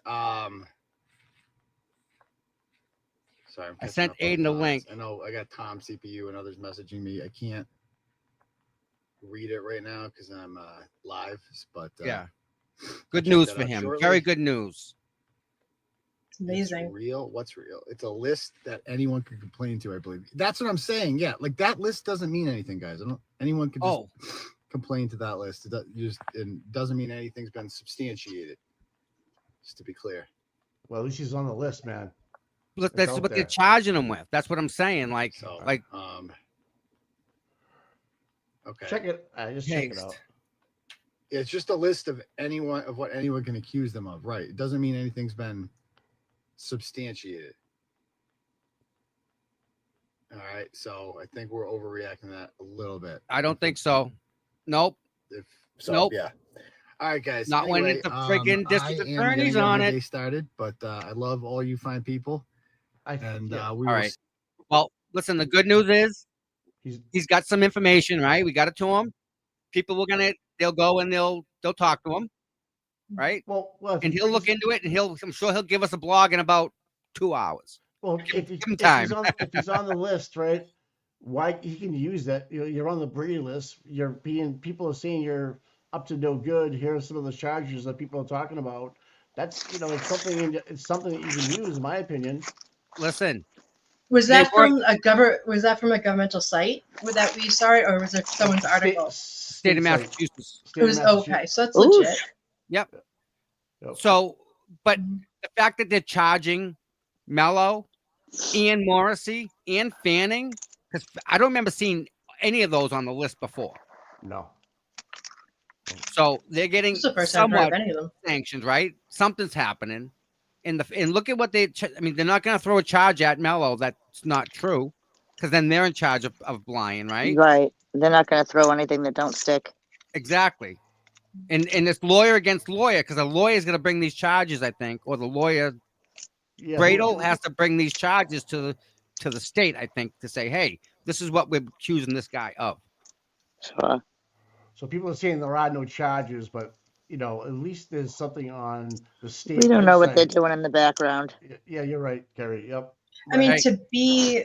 Sorry, I sent Aiden a link. I know I got Tom CPU and others messaging me. I can't read it right now because I'm live. But yeah, good news for him. Shortly. Very good news. It's amazing. It's real. What's real? It's a list that anyone could complain to. I believe that's what I'm saying. Yeah, like that list doesn't mean anything, guys. Anyone could just complain to that list. It doesn't mean anything's been substantiated. Just to be clear. Well, at least he's on the list, man. Look, that's what they're charging him with. That's what I'm saying. Okay. Check it. I just check it out. It's just a list of what anyone can accuse them of. Right. It doesn't mean anything's been substantiated. All right. So I think we're overreacting to that a little bit. I don't think so. Nope. Nope. Yeah. All right, guys. Not when it's the friggin' district attorney's on it. Started, but I love all you fine people. All right. Well, listen. The good news is he's got some information, right? We got it to him. People they'll go and they'll talk to him, right? Well, and he'll look into it, and I'm sure he'll give us a blog in about 2 hours. Well, if give him time. if he's on the list, right? Why he can use that? You're on the Brady list. People are saying you're up to no good. Here are some of the charges that people are talking about. That's it's something that you can use, in my opinion. Listen, was that from a governmental site? Would that we saw it, or was it someone's article? State of Massachusetts. It was okay, so it's legit. Yep. So, but the fact that they're charging Mello, Ian Morrissey, and Fanning, because I don't remember seeing any of those on the list before. No. So they're getting somewhat sanctioned, right? Something's happening, and look at what they're not going to throw a charge at Mello that's not true, because then they're in charge of Blind, right? Right. They're not going to throw anything that don't stick. Exactly. And it's lawyer against lawyer, because a lawyer is going to bring these charges, I think, or the lawyer, Bradle has to bring these charges to the state, I think, to say, hey, this is what we're accusing this guy of. Sure. So people are saying there are no charges, but at least there's something on the state. We don't know what they're doing in the background. Yeah, you're right, Gary. Yep. I mean, to be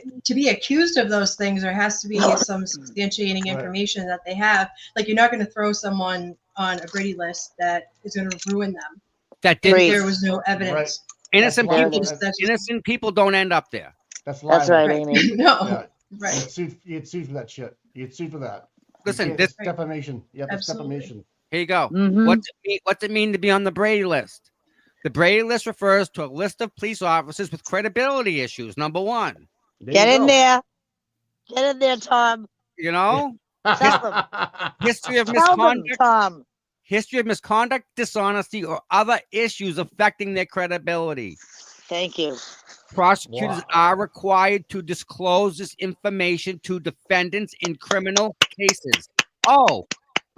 accused of those things, there has to be some substantiating information that they have. Like, you're not going to throw someone on a Brady list that is going to ruin them. There was no evidence. Innocent people don't end up there. That's right, Amy. No, right. You get sued for that shit. You get sued for that. Listen, this defamation. Yeah, that's defamation. Here you go. Mm-hmm. What's it mean to be on the Brady list? The Brady list refers to a list of police officers with credibility issues. Number one. Get in there. Get in there, Tom. History of misconduct. Tom. History of misconduct, dishonesty, or other issues affecting their credibility. Thank you. Prosecutors are required to disclose this information to defendants in criminal cases.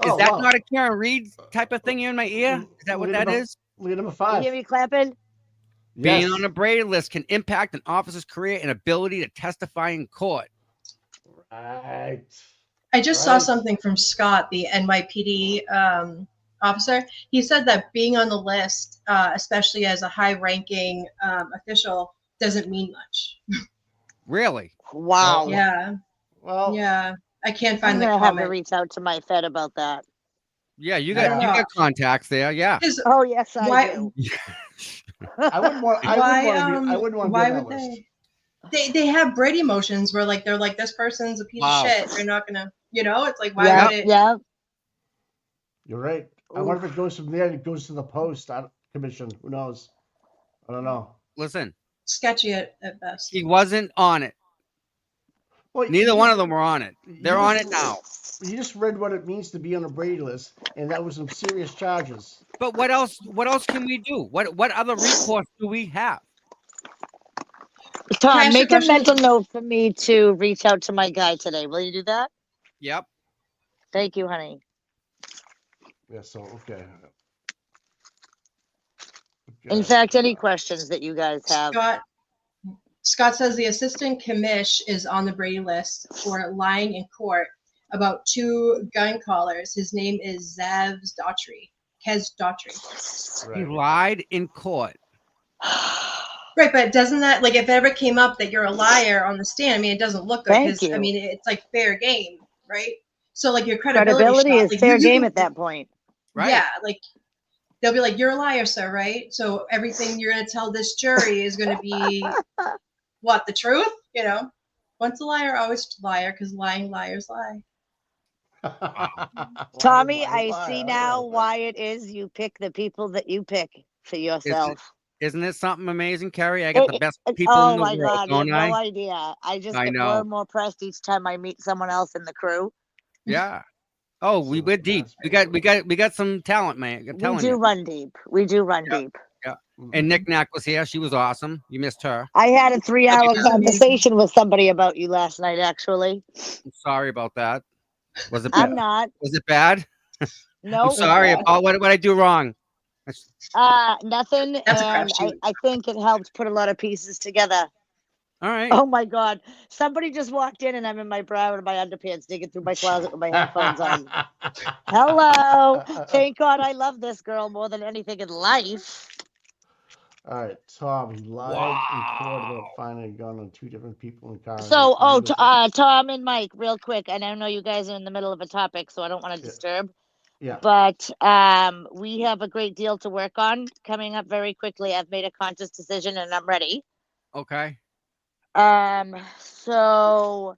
Is that not a Karen Reed type of thing in my ear? Is that what that is? Lead number 5. You hear me clapping? Being on a Brady list can impact an officer's career and ability to testify in court. Right. I just saw something from Scott, the NYPD officer. He said that being on the list, especially as a high-ranking official, doesn't mean much. Really? Wow. Yeah. Well. Yeah. I can't find the comment. comment. I have to reach out to my Fed about that. Yeah, you got contacts there. Yeah. Oh yes, I do. I wouldn't want. I wouldn't want to be on that list. They have Brady motions where they're like, this person's a piece of shit. They're not gonna, it's like, why would it? Yeah. You're right. I wonder if it goes from there. It goes to the post. commission. Who knows? I don't know. Listen, Sketchy at best. he wasn't on it. Well, Neither one of them were on it. They're on it now. You just read what it means to be on a Brady list, and that was some serious charges. But what else? What else can we do? What other recourse do we have? Can I Tom, ask you a make a question? mental note for me to reach out to my guy today. Will you do that? Yep. Thank you, honey. Yeah. So okay. In fact, any questions that you guys have? Scott says the assistant commish is on the Brady list for lying in court about 2 gun callers. His name is Kez Daughtry. He lied in court. Right, but doesn't that, like, if it ever came up that you're a liar on the stand, I mean, it doesn't look good Thank because, I you. mean, it's like fair game, right? So, like, your credibility Credibility is like, fair you game can- at that point. Right. Yeah, like, they'll be like, you're a liar, sir, right? So everything you're going to tell this jury is going to be, what, the truth? You know? Once a liar, always a liar, because lying liars lie. Tommy, I see now why it is you pick the people that you pick for yourself. Isn't it something amazing, Carrie? I got the best people Oh in the my world, God, you have don't I? no idea. I just I get know. more and more pressed each time I meet someone else in the crew. Yeah. Oh, we went deep. We got some talent, man. I'm We telling do you. run deep. We do run deep. Yeah. And Nick Knack was here. She was awesome. You missed her. I had a 3-hour conversation with somebody about you last night, actually. I'm sorry about that. Was it I'm bad? not. Was it bad? No. I'm sorry. What I do wrong? Nothing. That's a And crapshoot. I think it helped put a lot of pieces together. All right. Oh my God. Somebody just walked in and I'm in my bra and my underpants digging through my closet with my headphones on. Hello. Thank God I love this girl more than anything in life. All right, Tom. He lied in court about finding a gun on 2 different people in car. So, Tom and Mike, real quick, and I know you guys are in the middle of a topic, so I don't want to disturb. Yeah. But we have a great deal to work on coming up very quickly. I've made a conscious decision and I'm ready. Okay. So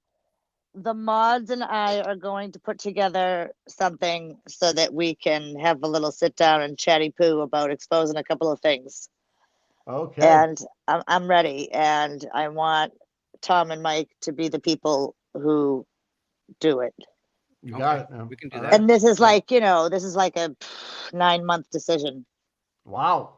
the mods and I are going to put together something so that we can have a little sit down and chatty poo about exposing a couple of things. Okay. And I'm ready, and I want Tom and Mike to be the people who do it. You got it, man. We can do All that. right. And this is like, this is like a 9-month decision. Wow.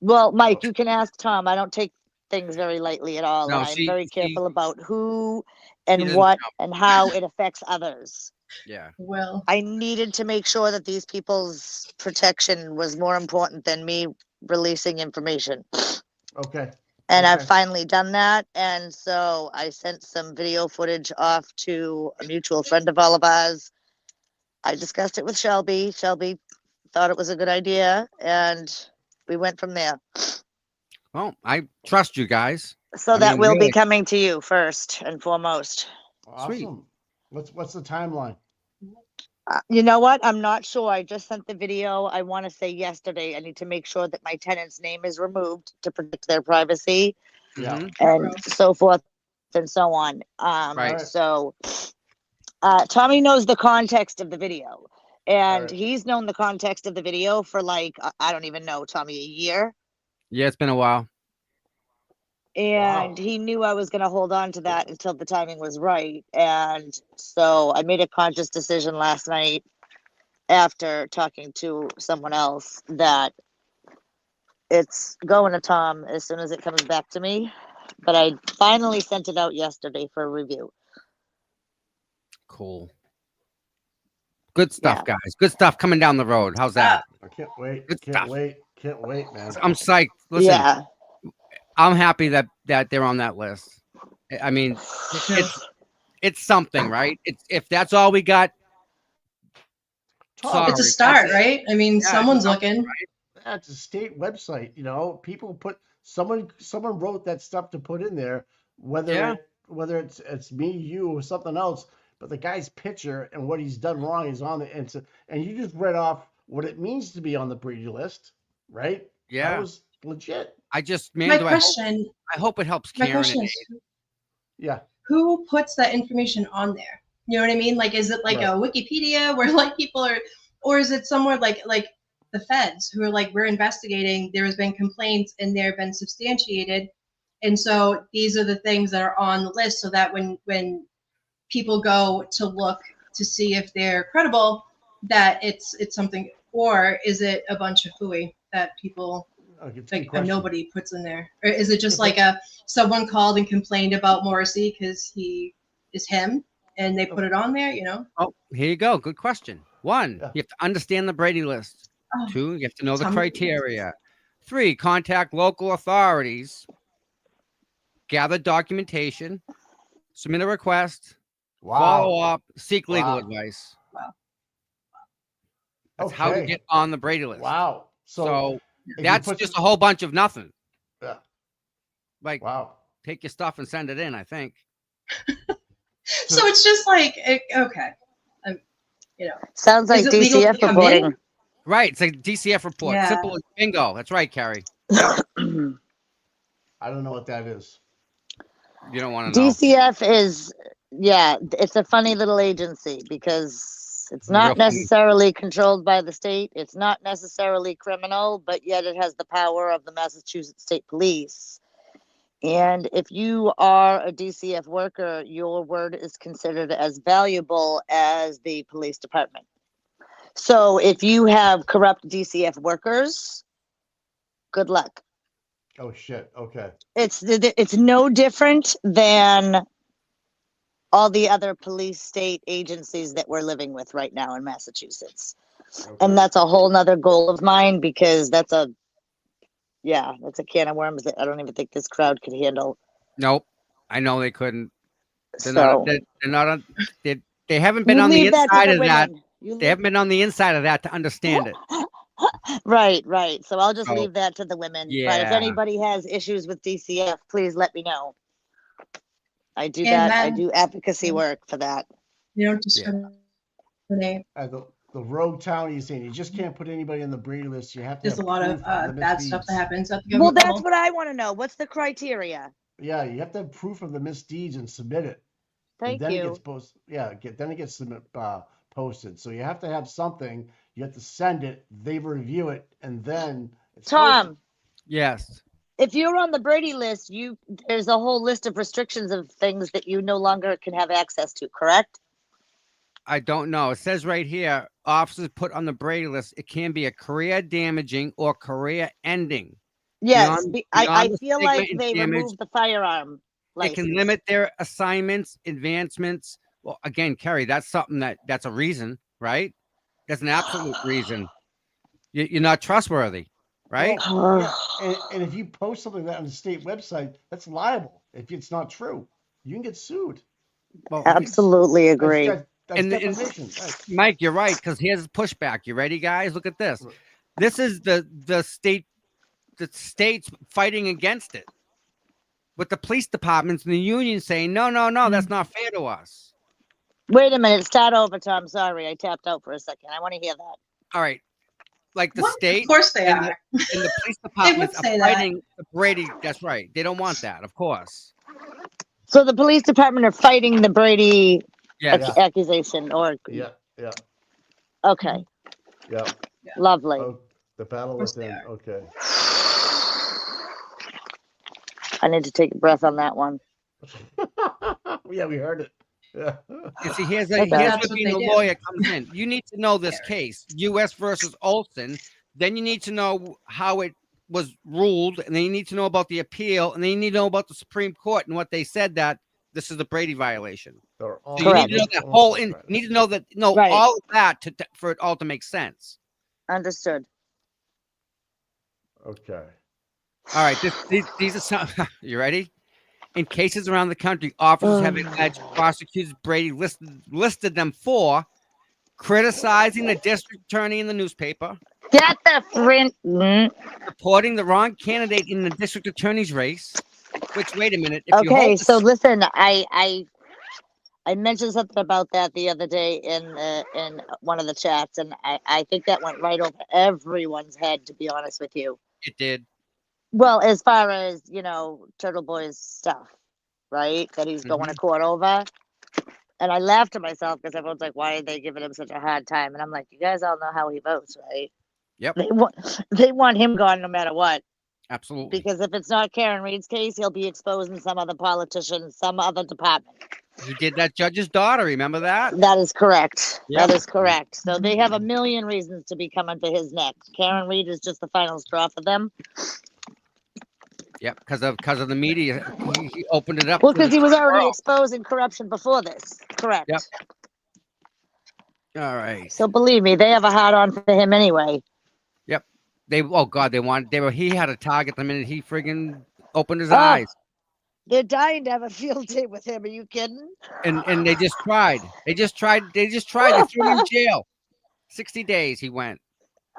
Well, Mike, you can ask Tom. I don't take things very lightly at all. No, And I'm very careful about who she and doesn't what know. and how it affects others. Yeah. Well, I needed to make sure that these people's protection was more important than me releasing information. Okay. And I've Okay. finally done that. And so I sent some video footage off to a mutual friend of all of ours. I discussed it with Shelby. Shelby thought it was a good idea. And we went from there. Well, I trust you guys. So that will really. be coming to you first and foremost. Awesome. What's the timeline? You know what? I'm not sure. I just sent the video. I want to say yesterday. I need to make sure that my tenant's name is removed to protect their privacy. Yeah. And so forth and so on. Right. So Tommy knows the context of the video. And Right. he's known the context of the video for like, I don't even know, Tommy, a year. Yeah, it's been a while. And he knew I was going to hold on to that until the timing was right. And so I made a conscious decision last night after talking to someone else that it's going to Tom as soon as it comes back to me. But I finally sent it out yesterday for review. Cool. Good stuff, guys. Good stuff coming down the road. How's that? I can't wait. Good Can't stuff. wait. Can't wait, man. I'm psyched. Listen, Yeah. I'm happy that they're on that list. I mean, it's something, right? It's if that's all we got. Sorry, it's a start, that's it. right? I mean, Yeah, someone's it's something, looking. right? That's a state website. People put someone wrote that stuff to put in there, whether it's me, you, or something else. But the guy's picture and what he's done wrong is on the and you just read off what it means to be on the Brady list, right? Yeah. That was legit. I just, man, My question. I hope it helps My Karen. question And is, Yeah. who puts that information on there? You know what I mean? Like, is it like Right. a Wikipedia where like people are, or is it somewhere like the feds who are like, we're investigating. There has been complaints and they've been substantiated. And so these are the things that are on the list so that when people go to look to see if they're credible, that it's something, or is it a bunch of phooey that people like a nobody puts in there? Or is it just like someone called and complained about Morrissey because he is him and they put it on there, you know? Oh, here you go. Good question. One, you have to understand the Brady list. Oh, 2, you have to know the tell me. criteria. 3, contact local authorities, gather documentation, submit a request, follow up, seek legal advice. Wow. That's how to get on the Brady list. Wow. So that's just a whole bunch of nothing. Yeah. Like, take your stuff and send it in, I think. So it's just like, okay. You know, sounds like DCF reporting. Right. It's a DCF report. Yeah. Simple as bingo. That's right, Carrie. I don't know what that is. You don't want to know. DCF is, yeah, it's a funny little agency because it's not necessarily controlled by the state. It's not necessarily criminal, but yet it has the power of the Massachusetts State Police. And if you are a DCF worker, your word is considered as valuable as the police department. So if you have corrupt DCF workers, good luck. Oh shit. Okay. It's no different than all the other police state agencies that we're living with right now in Massachusetts. Okay. And that's a whole nother goal of mine because that's a can of worms that I don't even think this crowd could handle. Nope. I know they couldn't. They're so, they haven't been on the inside of that. They haven't been on the inside of that to understand it. Right. So I'll just leave that to the women. Yeah. But if anybody has issues with DCF, please let me know. I do I do advocacy work for that. You don't discriminate. The rogue town he's saying you just can't put anybody on the Brady list. You have to. There's a lot of bad stuff that happens at the Well, government that's what I want to know. What's the criteria? Yeah, you have to have proof of the misdeeds and submit it. Thank then you. It gets posted. Yeah, then it gets posted. So you have to have something. You have to send it. They review it, and then it's Tom. posted. Yes. If you're on the Brady list, there's a whole list of restrictions of things that you no longer can have access to, correct? I don't know. It says right here, officers put on the Brady list, it can be a career damaging or career ending. Yes, I feel like they removed the firearm license. It can limit their assignments, advancements. Well, again, Carrie, that's something that's a reason, right? That's an absolute reason. You're not trustworthy, right? Well, and if you post something like that on the state website, that's liable. If it's not true, you can get sued. Well, absolutely agree. And Mike, you're right, because here's pushback. You ready, guys? Look at this. This is the states fighting against it, with the police departments and the union saying, no, that's not fair to us. Wait a minute. Start over, Tom. Sorry, I tapped out for a second. I want to hear that. All right. Like the state, of course they are. And the police departments are fighting the Brady. That's right. They don't want that, of course. So the police department are fighting the Brady accusation, or yeah. Okay. Yeah. Lovely. Oh, the battle within. Okay. I need to take a breath on that one. Yeah, we heard it. Yeah. You see, here's where being a lawyer comes in. You need to know this case, U.S. versus Olson. Then you need to know how it was ruled, and then you need to know about the appeal, and then you need to know about the Supreme Court and what they said that this is a Brady violation. So you need to know that whole. You need to know all of that for it all to make sense. Understood. Okay. All right. These are some. You ready? In cases around the country, officers have alleged prosecutors Brady listed them for criticizing the district attorney in the newspaper. Get the friend. Supporting the wrong candidate in the district attorney's race. Which, wait a minute. So listen, I mentioned something about that the other day in one of the chats, and I think that went right over everyone's head, to be honest with you. It did. Well, as far as, Turtle Boy's stuff, right? That he's going to court over. And I laughed to myself because everyone's like, why are they giving him such a hard time? And I'm like, you guys all know how he votes, right? Yep. They want him gone no matter what. Absolutely. Because if it's not Karen Reed's case, he'll be exposing some other politician, some other department. He did that judge's daughter. Remember that? That is correct. Yep. That is correct. So they have a million reasons to be coming to his neck. Karen Reed is just the final straw for them. Yep, because of the media, he opened it up. Well, because he was already exposing corruption before this. Correct. Yep. All right. So believe me, they have a hard on for him anyway. Yep. He had a target the minute he friggin' opened his eyes. They're dying to have a field day with him. Are you kidding? And they just tried. They threw him in jail. 60 days he went.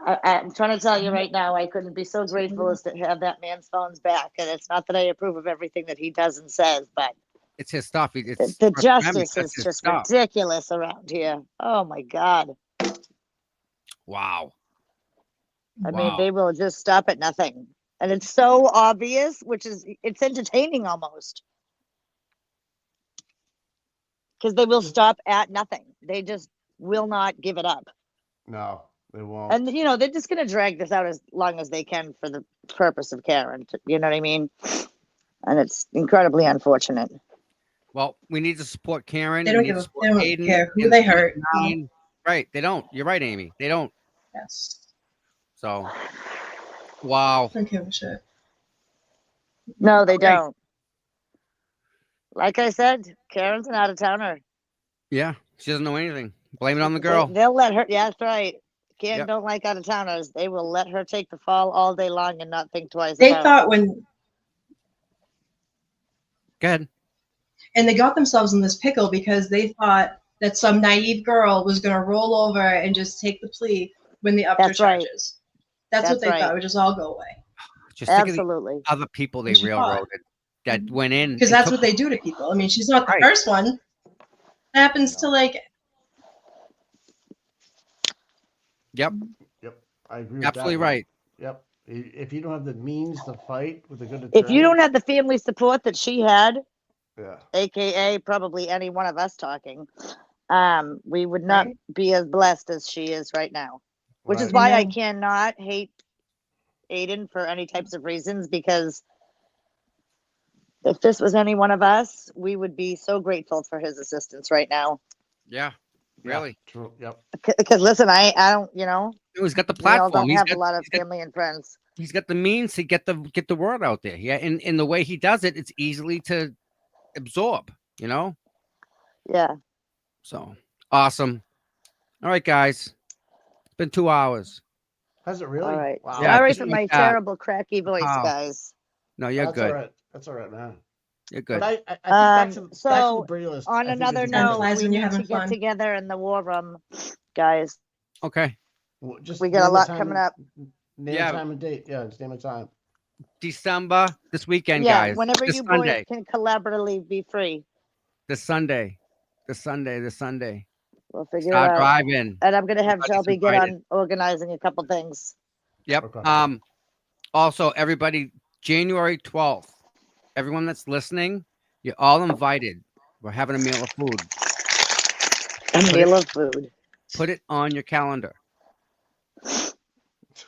I'm trying to tell you right now, I couldn't be so grateful as to have that man's phones back. And it's not that I approve of everything that he does and says, but it's his stuff. The justice is just ridiculous around here. Oh my God. Wow. I mean, they will just stop at nothing. And it's so obvious, it's entertaining almost. Because they will stop at nothing. They just will not give it up. No, they won't. And, they're just going to drag this out as long as they can for the purpose of Karen. You know what I mean? And it's incredibly unfortunate. Well, we need to support Karen. They don't care who they hurt. Right. They don't. You're right, Amy. They don't. Yes. So, wow. I don't give a shit. No, they don't. Like I said, Karen's an out-of-towner. Yeah. She doesn't know anything. Blame it on the girl. They'll let her. Yeah, that's right. Karen don't like out-of-towners. They will let her take the fall all day long and not think twice They about thought it. Go ahead. And they got themselves in this pickle because they thought that some naive girl was going to roll over and just take the plea when the up to charges. That's what they thought. It would just all go away. Just think of the other people they railroaded that went in. Because that's what they do to people. I mean, she's not the first one. It happens to Yep. I agree with absolutely that. Right. Yep. If you don't have the means to fight with a good attorney. If you don't have the family support that she had, yeah, aka probably any one of us talking, we would not be as blessed as she is right now. Which is why I cannot hate Aiden for any types of reasons, because if this was any one of us, we would be so grateful for his assistance right now. Yeah. Really? Yeah, true. Yep. Because listen, I don't, he's got the we all platform. don't have a lot of family and friends. He's got the means to get the word out there. Yeah, and in the way he does it, it's easily to absorb. Yeah. So awesome. All right, guys. It's been 2 hours. Has it really? All right. Wow. Yeah, Sorry just for like my that. terrible cracky voice, guys. No, you're That's good. all right. That's all right, man. You're good. But I think back to the Brady list. On I think another it's note, When we you're need to having get fun. together in the war room, guys. Okay. Well, just We got a name lot time coming and- up. Name Yeah. time and date. Yeah, just name a time. December this weekend, Yeah, guys. whenever This you Sunday. boys can collaboratively be free, This Sunday. This Sunday. we'll figure Start it out. driving. And I'm gonna have Everybody's Shelby get invited. on organizing a couple things. Yep. Okay. Also, everybody, January 12th, everyone that's listening, you're all invited. We're having a meal of food. A meal of food. Put it on your calendar.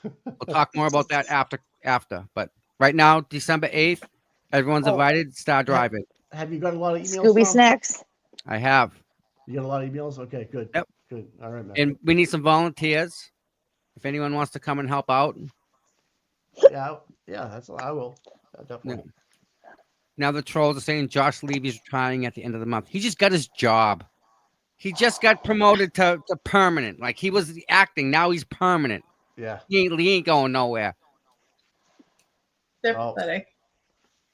We'll talk more about that after. But right now, December 8th, everyone's invited. Start driving. Have you got a lot of emails? Scooby Tom? snacks. I have. You got a lot of emails? Okay, good. Yep. Good. All right, man. And we need some volunteers. If anyone wants to come and help out. Yeah, that's I will. Definitely. Now the trolls are saying Josh Levy's retiring at the end of the month. He just got his job. He just got promoted to permanent. Like he was acting. Now he's permanent. Yeah. He ain't going nowhere. They're pathetic.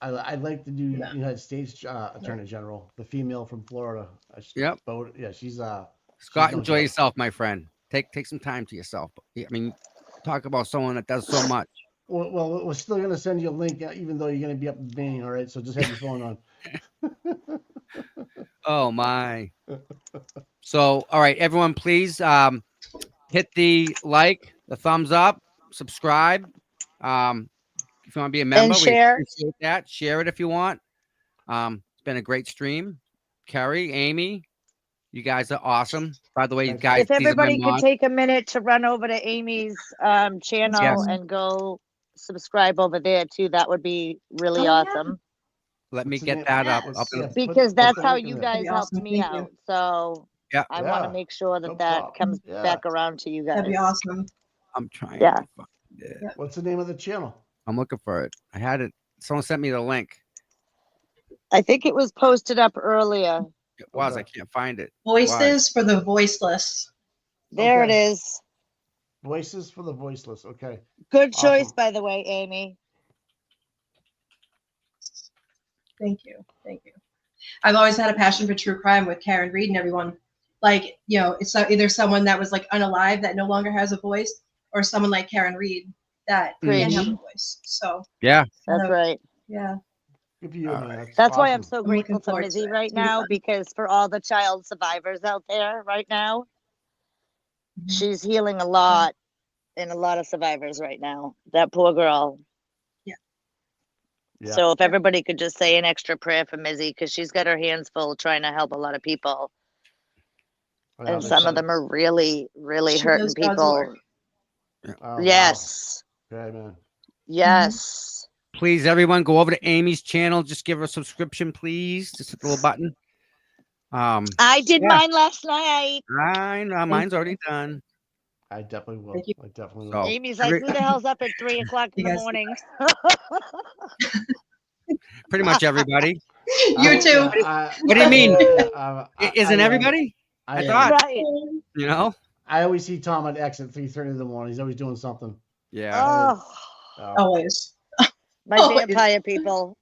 I'd like to do United States Attorney General, the female from Florida. Yep. Yeah, she's Scott, enjoy yourself, my friend. Take some time to yourself. I mean, talk about someone that does so much. Well, we're still gonna send you a link, even though you're gonna be up in Maine. All right, so just have your phone on. Oh my. So, all right, everyone, please hit the like, the thumbs up, subscribe. If you want to be a member, And share. we appreciate that. Share it if you want. It's been a great stream. Kerry, Amy, You guys are awesome. By the way, you Thanks. guys, If these are my everybody could mods. take a minute to run over to Amy's channel Yes. and go subscribe over there too, that would be really Oh, yeah. awesome. Let me What's the get name? that up. What's- Up in yeah, the, Because put that's the how link in you there. guys That'd be helped awesome. me Thank you. out. So yeah, I want to Yeah, make sure that no that problem. comes Yeah. back around to you guys. That'd be awesome. I'm trying Yeah. to find it. Yeah. What's the name of the channel? I'm looking for it. I had it. Someone sent me the link. I think it was posted up earlier. It was. I Okay. can't find it. Voices for the voiceless. There Okay. it is. Voices for the voiceless. Okay. Good choice, Awesome. by the way, Amy. Thank you. Thank you. I've always had a passion for true crime with Karen Reed and everyone. Like, you know, it's either someone that was like unalive that no longer has a voice, or someone like Karen Reed that can have a voice. So Yeah. That's right. yeah. Good for you, All man. right. That's why I'm awesome. so I'm grateful looking for forward to Mizzy it. right It's gonna be now, fun. because for all the child survivors out there right now, she's healing a lot and a lot of survivors right now. That poor girl. Yeah. So if everybody could just say an extra prayer for Mizzy, because she's got her hands full trying to help a lot of people. Yeah, And they some of said- them are really, really She hurting does God's people. work. Oh, Yes. wow. Okay, man. Yes. Please, everyone, go over to Amy's channel. Just give her a subscription, please. Just hit the little button. I did yeah. mine last night. I know mine's already done. I definitely will. Thank you. I definitely will. So Amy's like, who the hell's up at 3 o'clock in You the guys- morning? pretty much everybody. You too. What do you mean? Isn't I, everybody? I I thought. Right. You know? I always see Tom at X at 3:30 in the morning. He's always doing something. Yeah. Oh, Always. my Always. vampire people.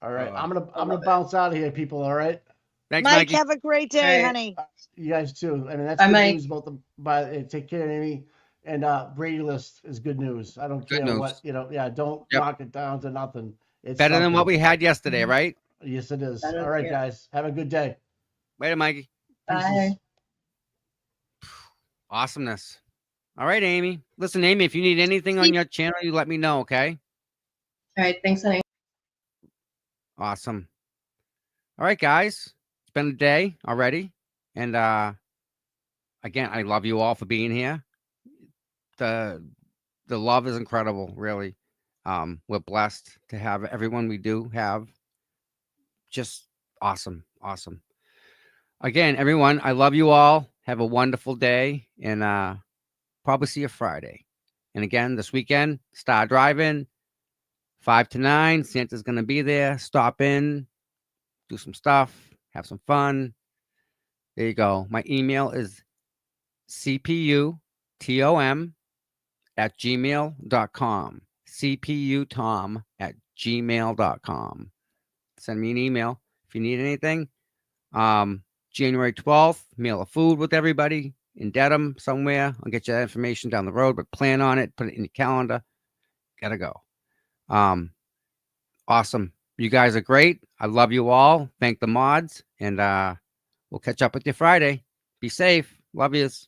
All right. Oh. I'm gonna love it. bounce out of here, people. All right. Thanks, Mike, Mikey. have a great day, Hey. honey. You guys too. I mean, that's Bye, good Mike. news about the. But take care, Amy. And Brady list is good news. I don't Good care news. what Yeah, don't Yep. knock it down to nothing. It's Better than something. what we had yesterday, right? Yes, it is. Better- All right, yeah. guys. Have a good day. Later, Mikey. Bye. Awesomeness. All right, Amy. Listen, Amy, if you need anything on your channel, you let me know, okay? All right. Thanks, honey. Awesome. All right, guys. It's been a day already. And again, I love you all for being here. The love is incredible, really. We're blessed to have everyone we do have. Just awesome. Awesome. Again, everyone, I love you all. Have a wonderful day, and probably see you Friday. And again, this weekend, Star Drive-In, 5 to 9. Santa's going to be there. Stop in, do some stuff, have some fun. There you go. My email is cputom@gmail.com. cputom@gmail.com. Send me an email if you need anything. January 12th, meal of food with everybody in Dedham somewhere. I'll get you that information down the road, but plan on it. Put it in your calendar. Gotta go. Awesome. You guys are great. I love you all. Thank the mods, and we'll catch up with you Friday. Be safe. Love yous.